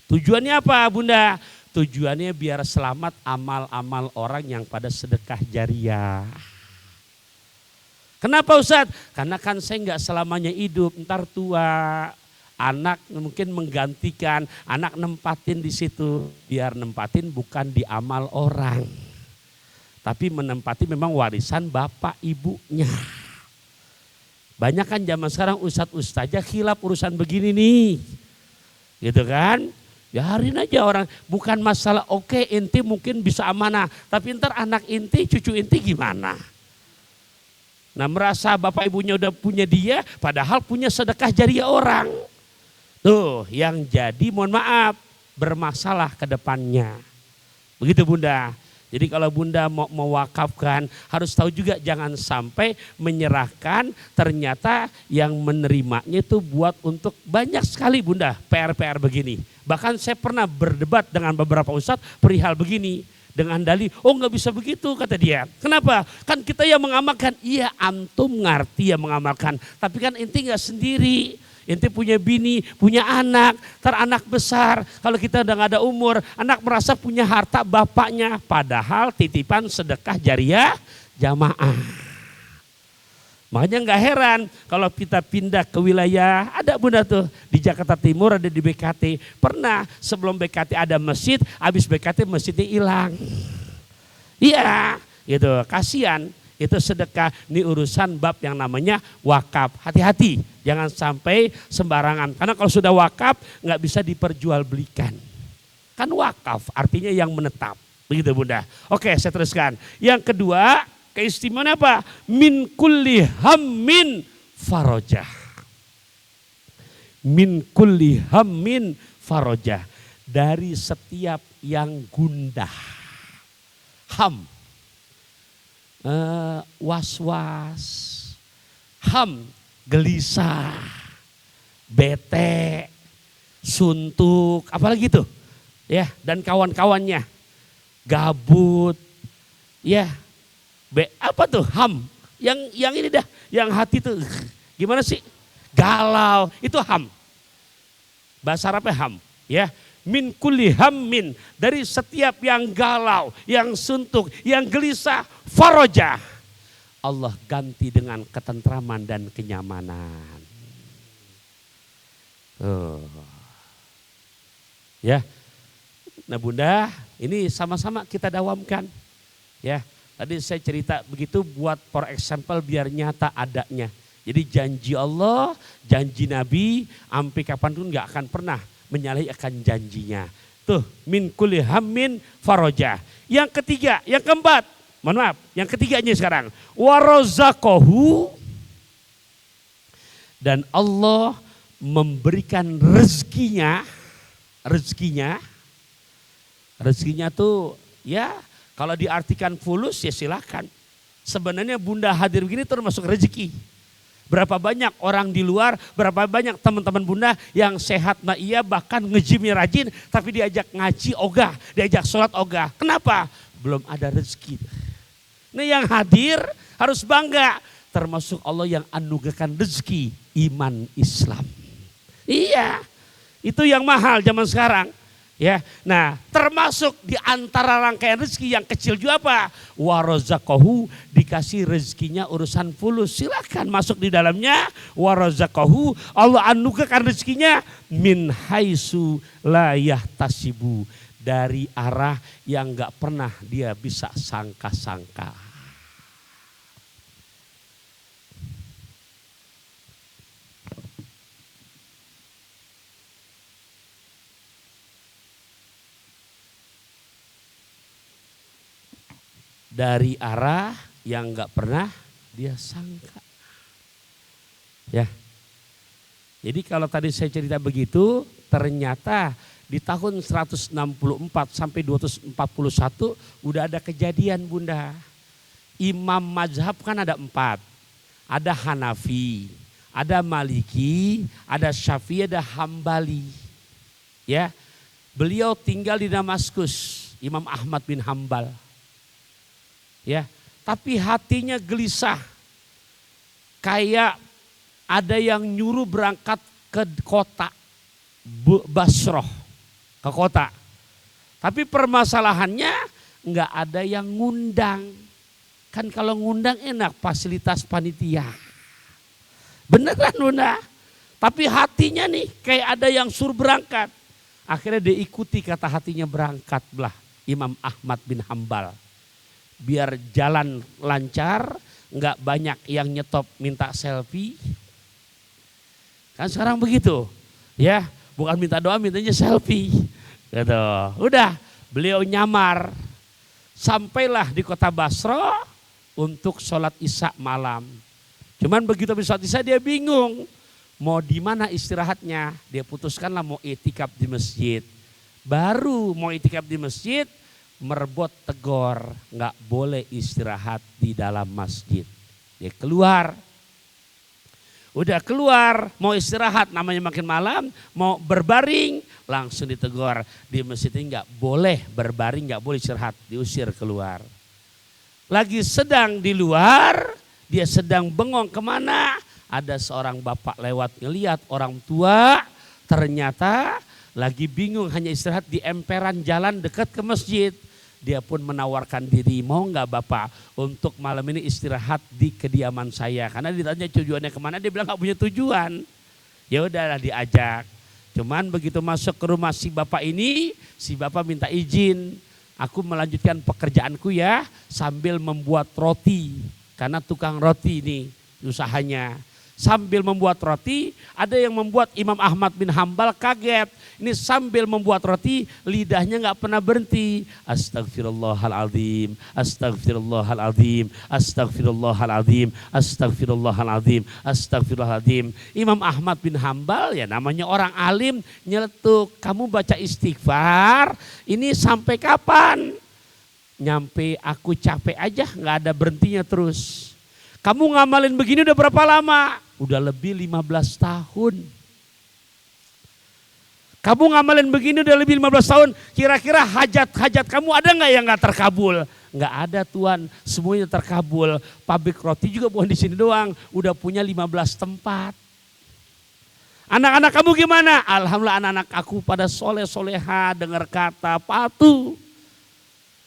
Tujuannya apa Bunda? Tujuannya biar selamat amal-amal orang yang pada sedekah jariah. Kenapa Ustadz? Karena kan saya nggak selamanya hidup, ntar tua. Anak mungkin menggantikan, anak nempatin di situ. Biar nempatin bukan di amal orang. Tapi menempati memang warisan bapak ibunya. Banyak kan zaman sekarang ustadz-ustadzah khilaf urusan begini nih. Gitu kan? Biarin aja orang, bukan masalah oke inti mungkin bisa amanah. Tapi ntar anak inti, cucu inti gimana? Nah merasa bapak ibunya udah punya dia, padahal punya sedekah jariah orang. Tuh yang jadi mohon maaf, bermasalah ke depannya. Begitu Bunda. Jadi kalau Bunda mau mewakafkan harus tahu juga jangan sampai menyerahkan ternyata yang menerimanya itu buat untuk banyak sekali Bunda PR-PR begini. Bahkan saya pernah berdebat dengan beberapa ustadz perihal begini. Dengan dalih, oh nggak bisa begitu kata dia. Kenapa? Kan kita yang mengamalkan, iya antum ngerti yang mengamalkan. Tapi kan inti nggak sendiri. Inti punya bini, punya anak, anak besar. Kalau kita udah gak ada umur, anak merasa punya harta bapaknya. Padahal titipan sedekah jariah jamaah. Makanya gak heran kalau kita pindah ke wilayah, ada Bunda tuh di Jakarta Timur, ada di BKT. Pernah sebelum BKT ada masjid, habis BKT masjidnya hilang. Iya gitu, kasihan. Itu sedekah, ini urusan bab yang namanya wakaf. Hati-hati, jangan sampai sembarangan. Karena kalau sudah wakaf nggak bisa diperjualbelikan. Kan wakaf artinya yang menetap. Begitu Bunda. Oke saya teruskan. Yang kedua keistimewaan apa? Min kulli hammin farojah. Min kulli hammin farojah. Dari setiap yang gundah. Ham. was-was, ham, gelisah, bete, suntuk, apalagi itu, ya, dan kawan-kawannya, gabut, ya, apa tuh ham, yang ini dah, yang hati tuh, gimana sih, galau, itu ham, bahasa Arabnya ham, ya. Min kulli hammin, dari setiap yang galau, yang suntuk, yang gelisah, faraja. Allah ganti dengan ketentraman dan kenyamanan. Ya. Nah Bunda, ini sama-sama kita dawamkan. Ya, tadi saya cerita begitu buat for example biar nyata adanya. Jadi janji Allah, janji Nabi, sampai kapanpun nggak akan pernah menyalahi akan janjinya. Tuh, min kulli hammin faraja. Yang ketiga, yang keempat, mohon maaf, yang ketiganya sekarang. Warazaqahu, dan Allah memberikan rezekinya tuh ya kalau diartikan fulus ya silakan. Sebenarnya Bunda hadir begini termasuk rezeki. Berapa banyak orang di luar, berapa banyak teman-teman Bunda yang sehat iya bahkan ngejimnya rajin tapi diajak ngaji ogah, diajak sholat ogah. Kenapa? Belum ada rezeki. Nah yang hadir harus bangga, termasuk Allah yang anugerahkan rezeki iman Islam. Iya, itu yang mahal zaman sekarang. Ya, nah termasuk di antara rangkaian rezeki yang kecil juga apa? Warazaqahu, dikasih rezekinya urusan fulus, silakan masuk di dalamnya. Warazaqahu, Allah anugerahkan rezekinya min haitsu la yahtasibu, dari arah yang nggak pernah dia bisa sangka-sangka. Dari arah yang nggak pernah dia sangka. Ya. Jadi kalau tadi saya cerita begitu, ternyata di tahun 164 sampai 241 udah ada kejadian Bunda. Imam mazhab kan ada 4. Ada Hanafi, ada Maliki, ada Syafi'i, ada Hambali. Ya. Beliau tinggal di Damaskus, Imam Ahmad bin Hambal. Ya, tapi hatinya gelisah. Kayak ada yang nyuruh berangkat ke kota Basroh, ke kota. Tapi permasalahannya nggak ada yang ngundang. Kan kalau ngundang enak fasilitas panitia. Beneran Bunda. Tapi hatinya nih kayak ada yang suruh berangkat. Akhirnya dia ikuti kata hatinya, berangkatlah Imam Ahmad bin Hambal. Biar jalan lancar, nggak banyak yang nyetop minta selfie. Kan sekarang begitu, ya, bukan minta doa, mintanya selfie. Gitu. Udah, beliau nyamar, sampailah di kota Basra untuk sholat isya malam. Cuman begitu habis sholat isya dia bingung, mau di mana istirahatnya. Dia putuskanlah mau itikaf di masjid. Baru mau itikaf di masjid, merebut tegor, nggak boleh istirahat di dalam masjid. Dia keluar, udah keluar mau istirahat, namanya makin malam, mau berbaring langsung ditegur. Di masjid ini nggak boleh berbaring, nggak boleh istirahat, diusir keluar. Lagi sedang di luar, dia sedang bengong kemana? Ada seorang bapak lewat ngelihat orang tua, ternyata lagi bingung hanya istirahat di emperan jalan dekat ke masjid. Dia pun menawarkan diri, mau nggak Bapak untuk malam ini istirahat di kediaman saya. Karena ditanya tujuannya kemana, dia bilang nggak punya tujuan. Ya udahlah diajak. Cuman begitu masuk ke rumah si Bapak ini, si Bapak minta izin. Aku melanjutkan pekerjaanku ya sambil membuat roti. Karena tukang roti ini usahanya. Sambil membuat roti, ada yang membuat Imam Ahmad bin Hambal kaget. Ini sambil membuat roti, lidahnya nggak pernah berhenti. Astagfirullahaladzim, astagfirullahaladzim, astagfirullahaladzim, astagfirullahaladzim, astagfirullahaladzim. Imam Ahmad bin Hambal ya namanya orang alim nyeletuk. Kamu baca istighfar, ini sampai kapan? Nyampe aku capek aja, nggak ada berhentinya terus. Kamu ngamalin begini udah berapa lama? Udah lebih 15 tahun. Kamu ngamalin begini udah lebih 15 tahun. Kira-kira hajat-hajat kamu ada nggak yang nggak terkabul? Nggak ada Tuhan, semuanya terkabul. Pabrik roti juga bukan di sini doang, udah punya 15 tempat. Anak-anak kamu gimana? Alhamdulillah anak-anak aku pada soleh-soleha, dengar kata, patuh.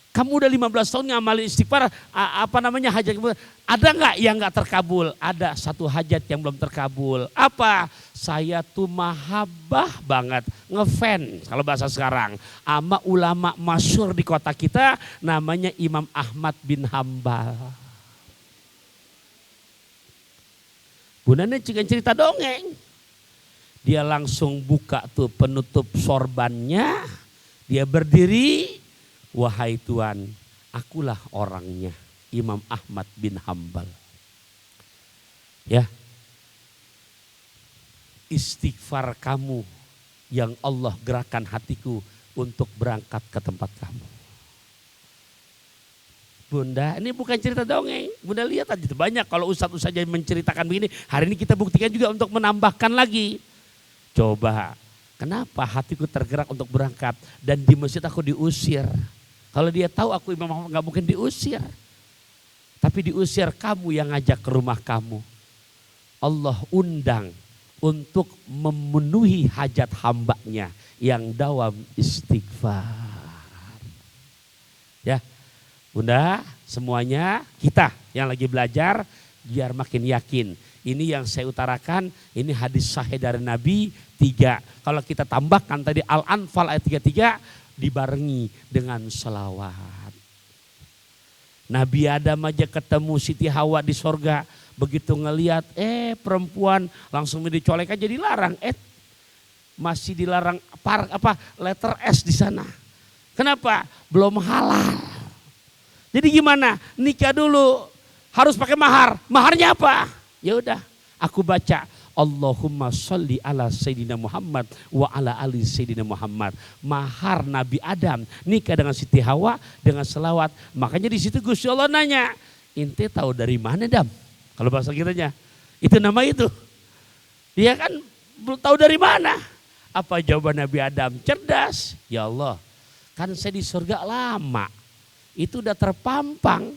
Kamu udah 15 tahun ngamalin istighfar, hajat kamu. Ada nggak yang nggak terkabul? Ada satu hajat yang belum terkabul. Apa? Saya tuh mahabbah banget, ngefans kalau bahasa sekarang. Sama ulama masyhur di kota kita namanya Imam Ahmad bin Hambal. Gunanya cerita dongeng. Dia langsung buka tuh penutup sorbannya, dia berdiri. Wahai Tuhan, akulah orangnya, Imam Ahmad bin Hambal. Ya, istighfar kamu yang Allah gerakan hatiku untuk berangkat ke tempat kamu. Bunda, ini bukan cerita dongeng. Bunda lihat aja banyak kalau ustadz-ustadz saja menceritakan begini. Hari ini kita buktikan juga untuk menambahkan lagi. Coba, kenapa hatiku tergerak untuk berangkat dan di masjid aku diusir? Kalau dia tahu aku Imam Ahmad gak mungkin diusir. Tapi diusir kamu yang ngajak ke rumah kamu. Allah undang untuk memenuhi hajat hambanya yang dawam istighfar. Ya, Bunda, semuanya kita yang lagi belajar biar makin yakin. Ini yang saya utarakan, ini hadis sahih dari Nabi 3. Kalau kita tambahkan tadi Al-Anfal ayat 33 dibarengi dengan selawat. Nabi Adam aja ketemu Siti Hawa di sorga. Begitu ngelihat perempuan langsung dicolek aja dilarang. Masih dilarang letter S di sana. Kenapa? Belum halal. Jadi gimana? Nikah dulu harus pakai mahar. Maharnya apa? Ya udah, aku baca Allahumma sholli ala Sayyidina Muhammad wa ala ali Sayyidina Muhammad. Mahar Nabi Adam nikah dengan Siti Hawa dengan selawat. Makanya di situ Gusti Allah nanya, ente tahu dari mana Dam? Kalau bahasa kitanya, itu nama itu. Dia kan belum tahu dari mana. Apa jawaban Nabi Adam? Cerdas. Ya Allah, kan saya di surga lama. Itu udah terpampang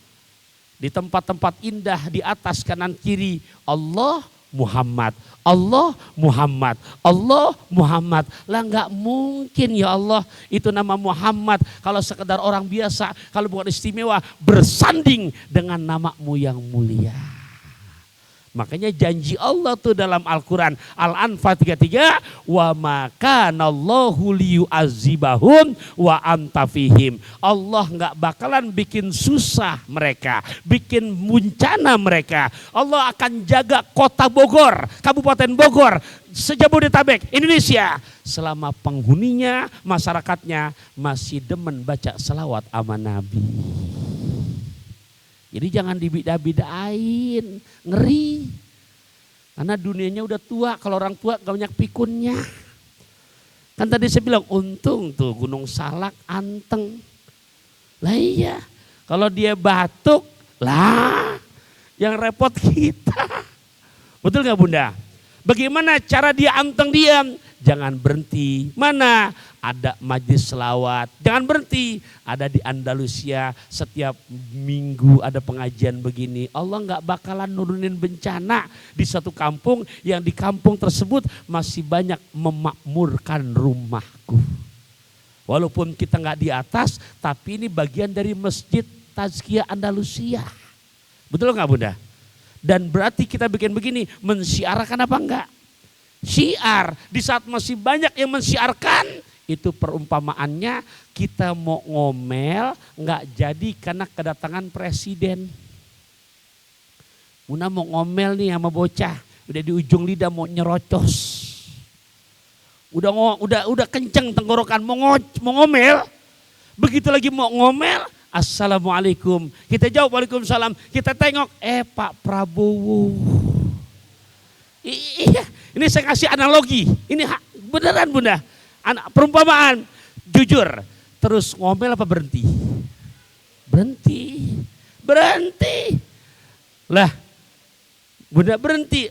di tempat-tempat indah di atas kanan kiri Allah Muhammad, Allah Muhammad, Allah Muhammad. Lah nggak mungkin ya Allah itu nama Muhammad kalau sekedar orang biasa, kalau bukan istimewa bersanding dengan namamu yang mulia. Makanya janji Allah tuh dalam Al-Quran Al-Anfal 33, wa makanallahu liyu'azibahum wa anta fihim. Allah nggak bakalan bikin susah mereka, bikin bencana mereka. Allah akan jaga kota Bogor, Kabupaten Bogor, sejabodetabek Indonesia selama penghuninya, masyarakatnya masih demen baca selawat sama Nabi. Jadi jangan dibida-bidain, ngeri. Karena dunianya udah tua, kalau orang tua gak banyak pikunnya. Kan tadi saya bilang untung tuh Gunung Salak anteng. Lah iya, kalau dia batuk, lah yang repot kita. Betul gak Bunda? Bagaimana cara dia anteng diam? Jangan berhenti. Mana? Ada majlis selawat. Jangan berhenti. Ada di Andalusia setiap minggu ada pengajian begini. Allah nggak bakalan nurunin bencana di satu kampung yang di kampung tersebut masih banyak memakmurkan rumahku. Walaupun kita nggak di atas, tapi ini bagian dari Masjid Tazkiyah Andalusia. Betul nggak Bunda? Dan berarti kita bikin begini, mensiarkan apa enggak? Syiar, di saat masih banyak yang mensiarkan, itu perumpamaannya kita mau ngomel nggak jadi karena kedatangan presiden. Muna mau ngomel nih sama bocah, udah di ujung lidah mau nyerocos, udah kenceng tenggorokan mau ngomel, begitu lagi mau ngomel, assalamualaikum, kita jawab waalaikumsalam, kita tengok, Pak Prabowo. Iya, ini saya kasih analogi, ini beneran Bunda, perumpamaan, jujur, terus ngomel apa berhenti? Berhenti. Berhenti. Lah, Bunda berhenti.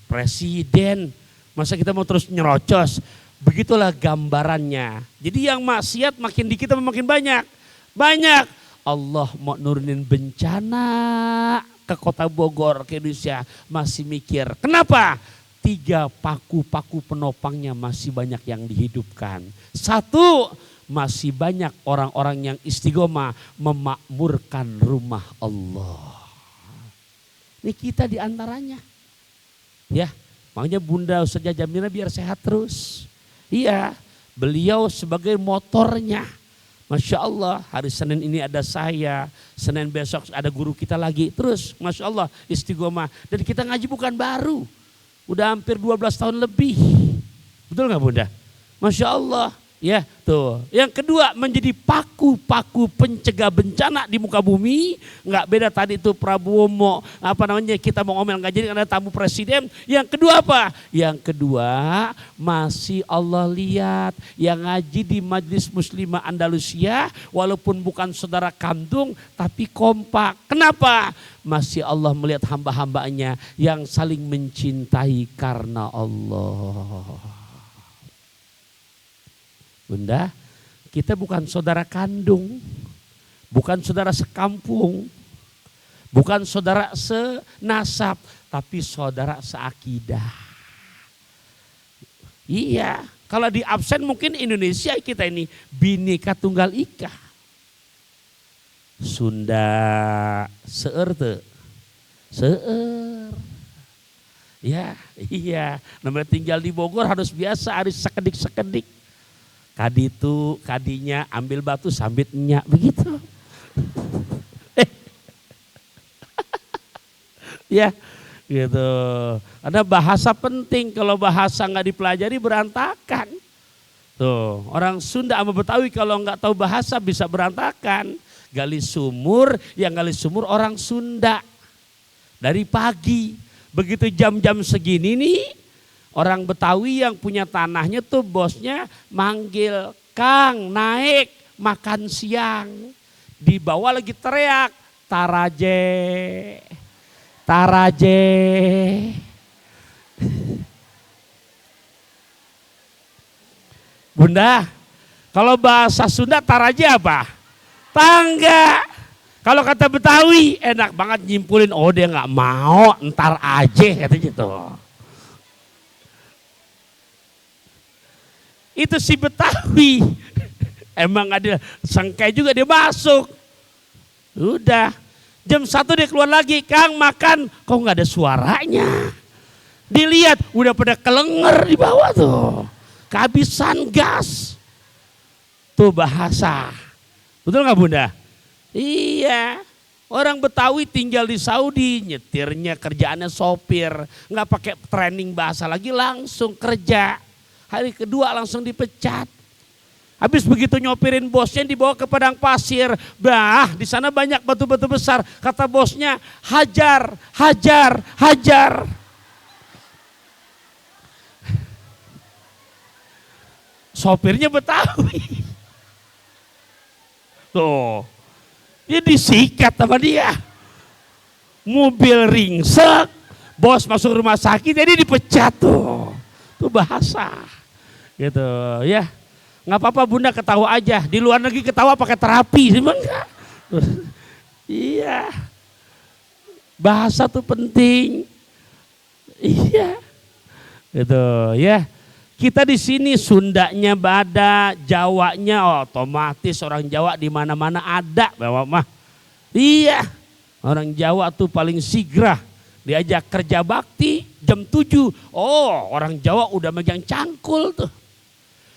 Presiden, masa kita mau terus nyerocos? Begitulah gambarannya. Jadi yang maksiat makin dikit atau makin banyak? Banyak. Allah mau nurunin bencana ke kota Bogor, ke Indonesia. Masih mikir. Kenapa? 3 paku-paku penopangnya masih banyak yang dihidupkan. 1, masih banyak orang-orang yang istiqomah memakmurkan rumah Allah. Ini kita diantaranya. Ya, makanya Bunda Ustazah Jamila biar sehat terus. Iya, beliau sebagai motornya. Masya Allah, hari Senin ini ada saya, Senin besok ada guru kita lagi. Terus, Masya Allah, istiqomah. Dan kita ngaji bukan baru. Udah hampir 12 tahun lebih. Betul gak Bunda? Masya Allah. Ya tuh. Yang kedua, menjadi paku-paku pencegah bencana di muka bumi. Nggak beda tadi itu Prabowo mau kita mau ngomel nggak jadi karena tamu presiden. Yang kedua apa? Yang kedua masih Allah lihat yang ngaji di Majelis Muslimah Andalusia walaupun bukan saudara kandung tapi kompak. Kenapa? Masih Allah melihat hamba-hambanya yang saling mencintai karena Allah. Bunda, kita bukan saudara kandung, bukan saudara sekampung, bukan saudara senasab, tapi saudara seakidah. Iya, kalau di absen mungkin Indonesia kita ini Bhinneka Tunggal Ika. Sunda seueur teu? Seueur. Ya, iya, namanya tinggal di Bogor harus biasa, harus sekedik-sekedik. Kadi itu, kadinya ambil batu sambit nyak, begitu. Ya, gitu. Ada bahasa penting, kalau bahasa nggak dipelajari berantakan. Tuh, orang Sunda sama Betawi kalau nggak tahu bahasa bisa berantakan. Gali sumur, yang gali sumur orang Sunda. Dari pagi, begitu jam-jam segini nih, orang Betawi yang punya tanahnya tuh bosnya manggil, Kang naik makan siang. Di bawah lagi teriak, Taraje, Taraje. Bunda, kalau bahasa Sunda Taraje apa? Tangga. Kalau kata Betawi enak banget nyimpulin, oh dia nggak mau, ntar aja katanya gitu. Itu si Betawi. Emang ada sengkai juga dia masuk. Udah. Jam 1 dia keluar lagi. Kang makan. Kok gak ada suaranya. Dilihat udah pada kelenger di bawah tuh. Kehabisan gas. Tuh bahasa. Betul gak Bunda? Iya. Orang Betawi tinggal di Saudi. Nyetirnya kerjaannya sopir. Gak pakai training bahasa lagi langsung kerja. Hari kedua langsung dipecat. Habis begitu nyopirin bosnya dibawa ke padang pasir. Bah, di sana banyak batu-batu besar. Kata bosnya, hajar, hajar, hajar. Sopirnya Betawi. Tuh, dia disikat sama dia. Mobil ringsek, bos masuk rumah sakit, jadi dipecat tuh. Tuh bahasa. Gitu ya, nggak apa-apa Bunda ketawa aja. Di luar negeri ketawa pakai terapi, sih enggak? Iya, bahasa tuh penting. Iya, gitu ya. Kita di sini Sundanya bada, Jawanya otomatis orang Jawa di mana-mana ada, bawa mah. Iya, orang Jawa tuh paling sigrah. Diajak kerja bakti jam 7. Oh, orang Jawa udah megang cangkul tuh.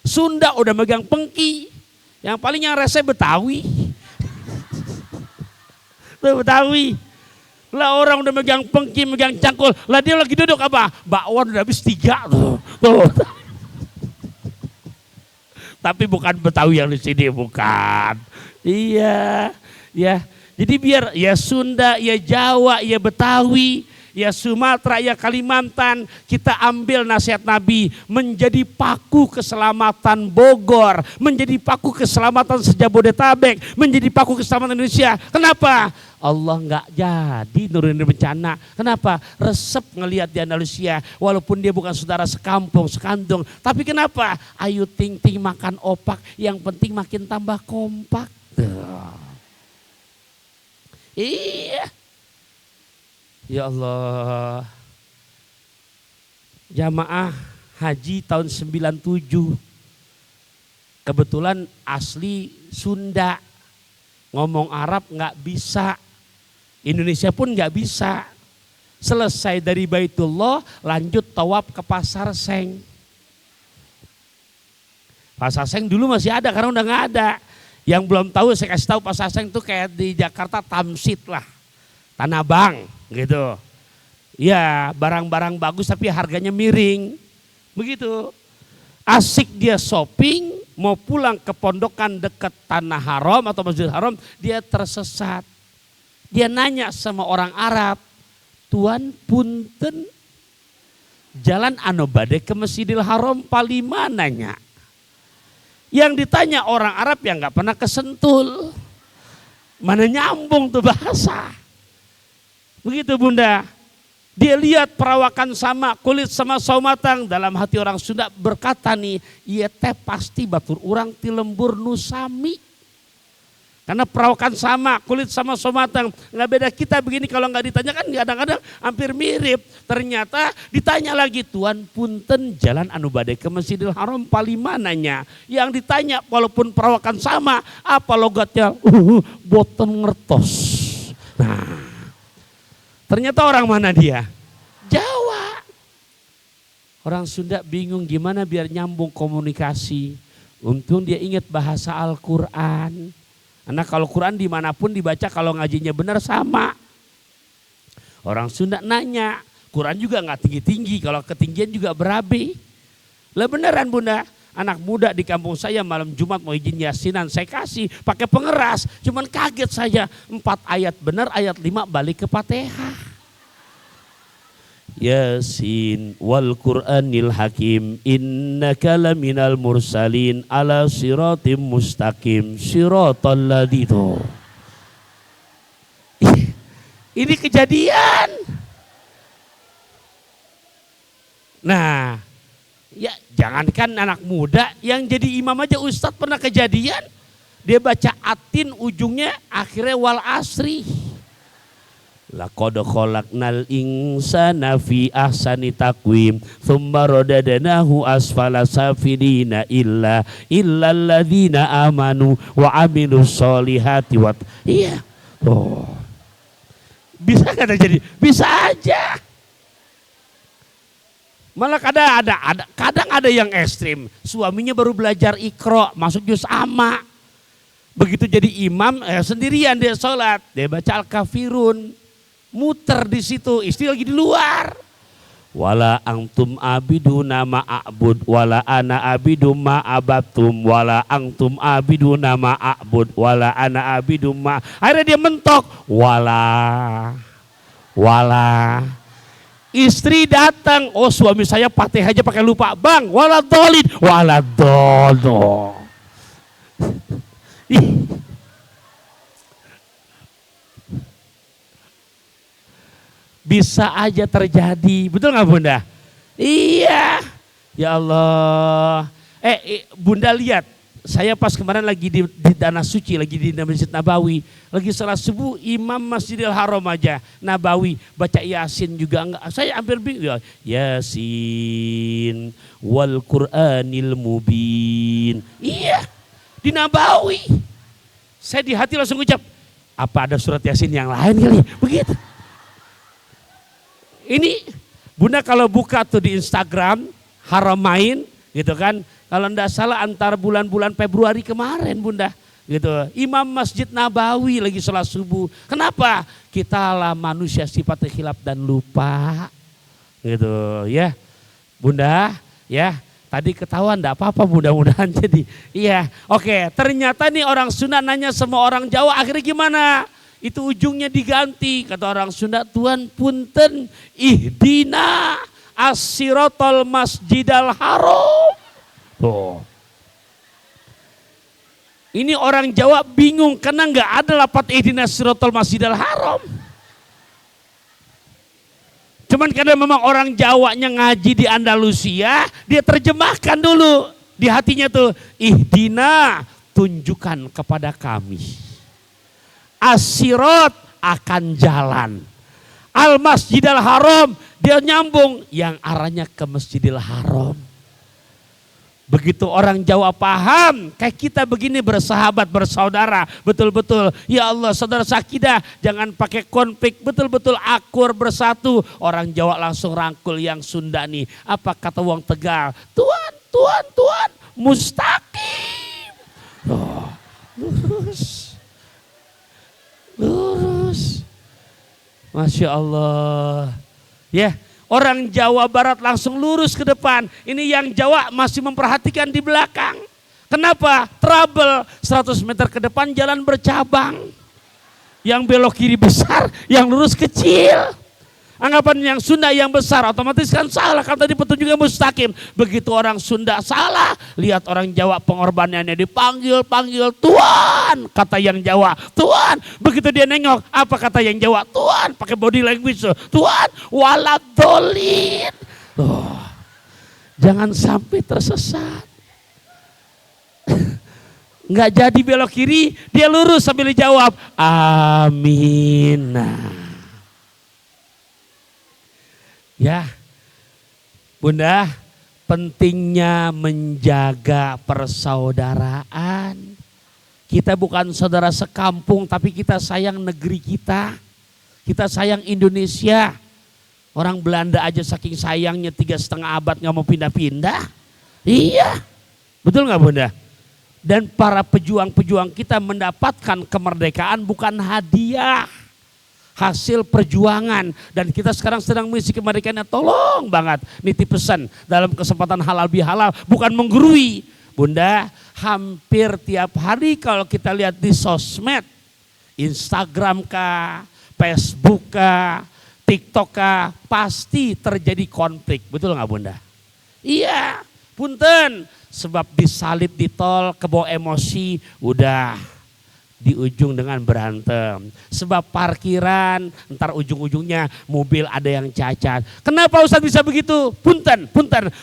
Sunda udah megang pengki. Yang paling yang rese Betawi. Tuh Betawi. Lah orang udah megang pengki, megang cangkul. Lah dia lagi duduk apa? Bakwan udah habis 3 tuh. Tuh. Tapi bukan Betawi yang di sini, bukan. Iya, ya. Jadi biar ya Sunda, ya Jawa, ya Betawi ya Sumatera, ya Kalimantan, kita ambil nasihat Nabi, menjadi paku keselamatan Bogor, menjadi paku keselamatan Sejabodetabek, menjadi paku keselamatan Indonesia. Kenapa? Allah nggak jadi nurunin bencana. Kenapa? Resep ngelihat di Andalusia, walaupun dia bukan saudara sekampung, sekantung, tapi kenapa? Ayu ting ting makan opak, yang penting makin tambah kompak. Iya. Ya Allah. Jamaah haji tahun 97. Kebetulan asli Sunda. Ngomong Arab nggak bisa. Indonesia pun nggak bisa. Selesai dari Baitullah, lanjut tawaf ke Pasar Seng. Pasar Seng dulu masih ada, karena udah nggak ada. Yang belum tahu saya kasih tahu, Pasar Seng itu kayak di Jakarta Tamsit lah, Tanah Abang gitu. Ya barang-barang bagus tapi harganya miring, begitu. Asik dia shopping, mau pulang ke pondokan dekat Tanah Haram atau Masjidil Haram, dia tersesat. Dia nanya sama orang Arab, Tuan punten, jalan anu bade ke Masjidil Haram paling mananya? Yang ditanya orang Arab yang nggak pernah kesentul, mana nyambung tuh bahasa. Begitu Bunda, dia lihat perawakan sama, kulit sama sawo matang, dalam hati orang Sunda berkata nih, iya teh pasti batur urang ti lembur nusami. Karena perawakan sama, kulit sama sawo matang, nggak beda kita begini. Kalau nggak ditanya kan kadang-kadang hampir mirip. Ternyata ditanya lagi, Tuan punten jalan anu bade ke Masjidil Haram paling mananya? Yang ditanya walaupun perawakan sama, apa logatnya? Boten ngertos. Nah, ternyata orang mana dia? Jawa. Orang Sunda bingung gimana biar nyambung komunikasi. Untung dia ingat bahasa Al-Quran. Karena kalau Quran dimanapun dibaca, kalau ngajinya benar sama. Orang Sunda nanya, Quran juga nggak tinggi-tinggi, kalau ketinggian juga berabe. Lah beneran Bunda, anak muda di kampung saya malam Jumat mau izin yasinan, saya kasih pakai pengeras. Cuman kaget saya, 4 ayat benar, ayat 5 balik ke Fatihah. Yasin wal Qur'anil Hakim innaka laminal mursalin ala siratim mustaqim siratal ladzina. Ini kejadian. Nah, ya jangankan anak muda, yang jadi imam aja ustadz pernah kejadian. Dia baca atin ujungnya akhirnya wal asri. Laqad khalaqnal insana fi ahsani taqwim tsumma radadnahu asfala safilina illal ladzina amanu wa amilus solihati wa iya. Oh. Bisa nggak terjadi? Bisa aja. Malah kadang ada yang ekstrim. Suaminya baru belajar Iqra, masuk juz amma. Begitu jadi imam sendirian dia sholat, dia baca Al-Kafirun. Muter di situ, istri lagi di luar. Wala antum abiduna ma'abud wala ana abidum ma'abatum wala antum abiduna ma'abud wala ana abidum ma. Akhirnya dia mentok wala. Istri datang, oh suami saya Fatihah aja pakai lupa, bang wala dolin wala dono. Bisa aja terjadi, betul nggak Bunda? Iya, ya Allah. Bunda lihat, saya pas kemarin lagi di Tanah Suci, lagi di Masjid Nabawi, lagi salat subuh, Imam Masjidil Haram aja, Nabawi, baca Yasin juga enggak. Saya hampir bingung, Yasin wal Qur'anil Mubin. Iya, di Nabawi. Saya di hati langsung ucap, apa ada surat Yasin yang lain kali? Begitu. Ini Bunda kalau buka tuh di Instagram Haramain gitu kan, kalau enggak salah antara bulan-bulan Februari kemarin Bunda gitu, Imam Masjid Nabawi lagi sholat subuh. Kenapa? Kita lah manusia sifatnya khilaf dan lupa gitu ya Bunda ya. Tadi ketahuan enggak apa-apa, mudah-mudahan jadi iya. Oke, ternyata nih orang Sunda nanya sama orang Jawa, akhirnya gimana? itu ujungnya diganti. Kata orang Sunda, Tuhan punten ihdina as-siratal masjidal haram. Tuh. Ini orang Jawa bingung karena nggak ada lapat ihdina as-siratal masjidal haram. Cuman karena memang orang Jawanya ngaji di Andalusia, dia terjemahkan dulu di hatinya tuh, ihdina, tunjukkan kepada kami. As-sirat, akan jalan. Al-masjidil haram, dia nyambung yang arahnya ke Masjidil Haram. Begitu orang Jawa paham, kayak kita begini bersahabat, bersaudara, betul-betul. Ya Allah, saudara sakidah, jangan pakai konflik, betul-betul akur bersatu. Orang Jawa langsung rangkul yang Sunda nih. Apa kata wong Tegal? Tuan, mustaqim. Oh, lurus. Masya Allah. Ya. Orang Jawa Barat langsung lurus ke depan. Ini yang Jawa masih memperhatikan di belakang. Kenapa? Trouble 100 meter ke depan jalan bercabang. Yang belok kiri besar, yang lurus kecil. Anggapan yang Sunda yang besar otomatis kan salah. Kan tadi petunjuknya mustaqim. Begitu orang Sunda salah, lihat orang Jawa pengorbanannya dipanggil Tuan. Kata yang Jawa, Tuan. Begitu dia nengok, apa kata yang Jawa? Tuan. Pakai body language. Tuan, waladolin. Oh, jangan sampai tersesat. Nggak jadi belok kiri, dia lurus sambil dijawab, amin. Ya, Bunda, pentingnya menjaga persaudaraan. Kita bukan saudara sekampung, tapi kita sayang negeri kita. Kita sayang Indonesia. Orang Belanda aja saking sayangnya 3,5 abad gak mau pindah-pindah. Iya, betul gak Bunda? Dan para pejuang-pejuang kita mendapatkan kemerdekaan bukan hadiah. Hasil perjuangan, dan kita sekarang sedang mengisi kemerdekaannya. Tolong banget nitip pesan dalam kesempatan halal bihalal, bukan menggurui. Bunda, hampir tiap hari kalau kita lihat di sosmed, Instagram kah, Facebook kah, TikTok kah, pasti terjadi konflik. Betul nggak Bunda? Iya, punten, sebab disalip di tol, kebawa emosi, udah di ujung dengan berantem. Sebab parkiran, ntar ujung-ujungnya mobil ada yang cacat. Kenapa Ustadz bisa begitu? Punten,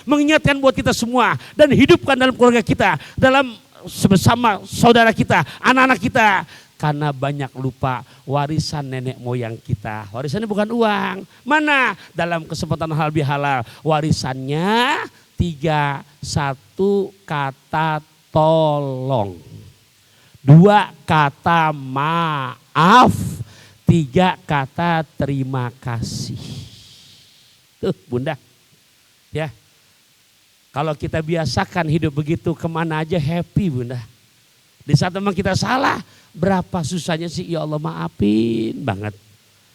mengingatkan buat kita semua. Dan hidupkan dalam keluarga kita, dalam bersama saudara kita, anak-anak kita. Karena banyak lupa warisan nenek moyang kita. Warisannya bukan uang. Mana? Dalam kesempatan halal bihalal, warisannya 3, 1 kata tolong. 2 kata maaf, 3 kata terima kasih. Tuh Bunda, ya kalau kita biasakan hidup begitu, kemana aja happy Bunda. Di saat memang kita salah, berapa susahnya sih ya Allah maafin banget.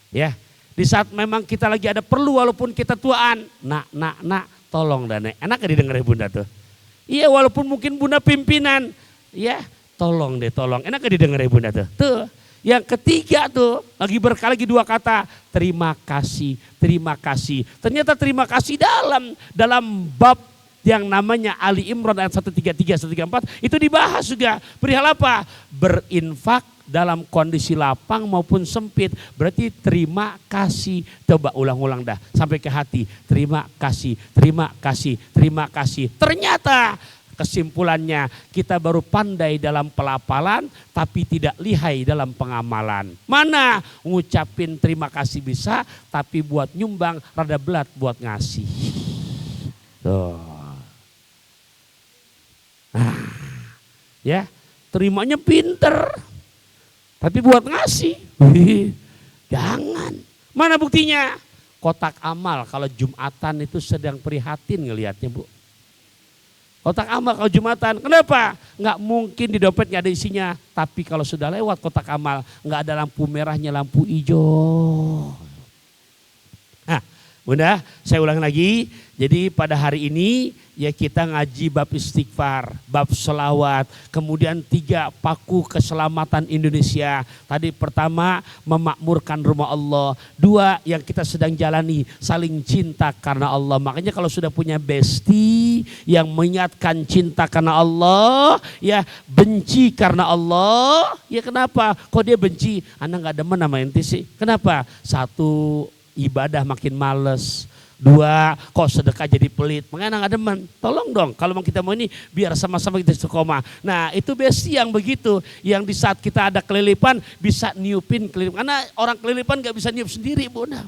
Ya, di saat memang kita lagi ada perlu walaupun kita tuaan, nak, tolong dan enak gak didengar Bunda tuh. Iya walaupun mungkin Bunda pimpinan, ya. Tolong deh, tolong. Enak gak didengar ya Bunda tuh? Tuh. Yang ketiga tuh, lagi berkali 2 kata, terima kasih, terima kasih. Ternyata terima kasih dalam bab yang namanya Ali Imran ayat 133, 134, itu dibahas juga. Perihal apa? Berinfak dalam kondisi lapang maupun sempit. Berarti terima kasih. Coba ulang-ulang dah, sampai ke hati. Terima kasih, terima kasih, terima kasih. Ternyata kesimpulannya, kita baru pandai dalam pelafalan tapi tidak lihai dalam pengamalan. Mana ngucapin terima kasih bisa, tapi buat nyumbang rada belat buat ngasih. Tuh. Nah, ya, terimanya pinter, tapi buat ngasih, jangan. Mana buktinya? Kotak amal kalau Jumatan itu sedang prihatin ngelihatnya Bu. Kotak amal kalau Jumatan, kenapa? Nggak mungkin di dompet nggak ada isinya. Tapi kalau sudah lewat kotak amal, nggak ada lampu merahnya, lampu hijau. Nah, Bunda, saya ulang lagi. Jadi pada hari ini ya kita ngaji bab istighfar, bab selawat, kemudian 3 paku keselamatan Indonesia. Tadi pertama memakmurkan rumah Allah, 2 yang kita sedang jalani saling cinta karena Allah. Makanya kalau sudah punya bestie yang mengingatkan cinta karena Allah, ya benci karena Allah, ya kenapa? Kok dia benci? Anda nggak demen sama ente sih? Kenapa? 1, ibadah makin males. 2, kok sedekah jadi pelit, mengana nggak demen. Tolong dong, kalau kita mau ini biar sama-sama kita istiqomah. Nah itu besi yang begitu, yang di saat kita ada kelilipan bisa niupin kelilipan. Karena orang kelilipan nggak bisa niup sendiri, Bunda.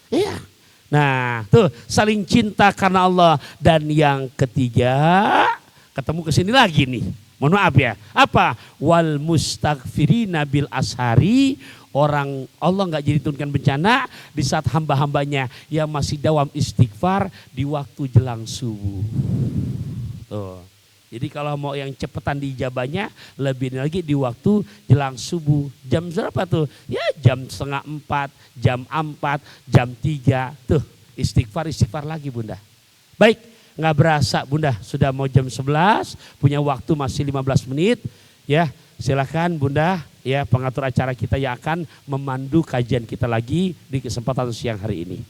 Iya. Nah tuh saling cinta karena Allah. Dan yang ketiga, ketemu kesini lagi nih. Mohon maaf ya. Apa? Wal mustaghfirina bil ashari. Orang Allah nggak jadi turunkan bencana di saat hamba-hambanya yang masih dawam istighfar di waktu jelang subuh. Tuh. Jadi kalau mau yang cepetan diijabahnya lebih lagi di waktu jelang subuh. Jam berapa tuh? Ya jam 3:30, jam 4, jam 3. Tuh istighfar lagi Bunda. Baik, nggak berasa Bunda sudah mau jam 11, punya waktu masih 15 menit. Ya silakan Bunda. Ya pengatur acara kita yang akan memandu kajian kita lagi di kesempatan siang hari ini.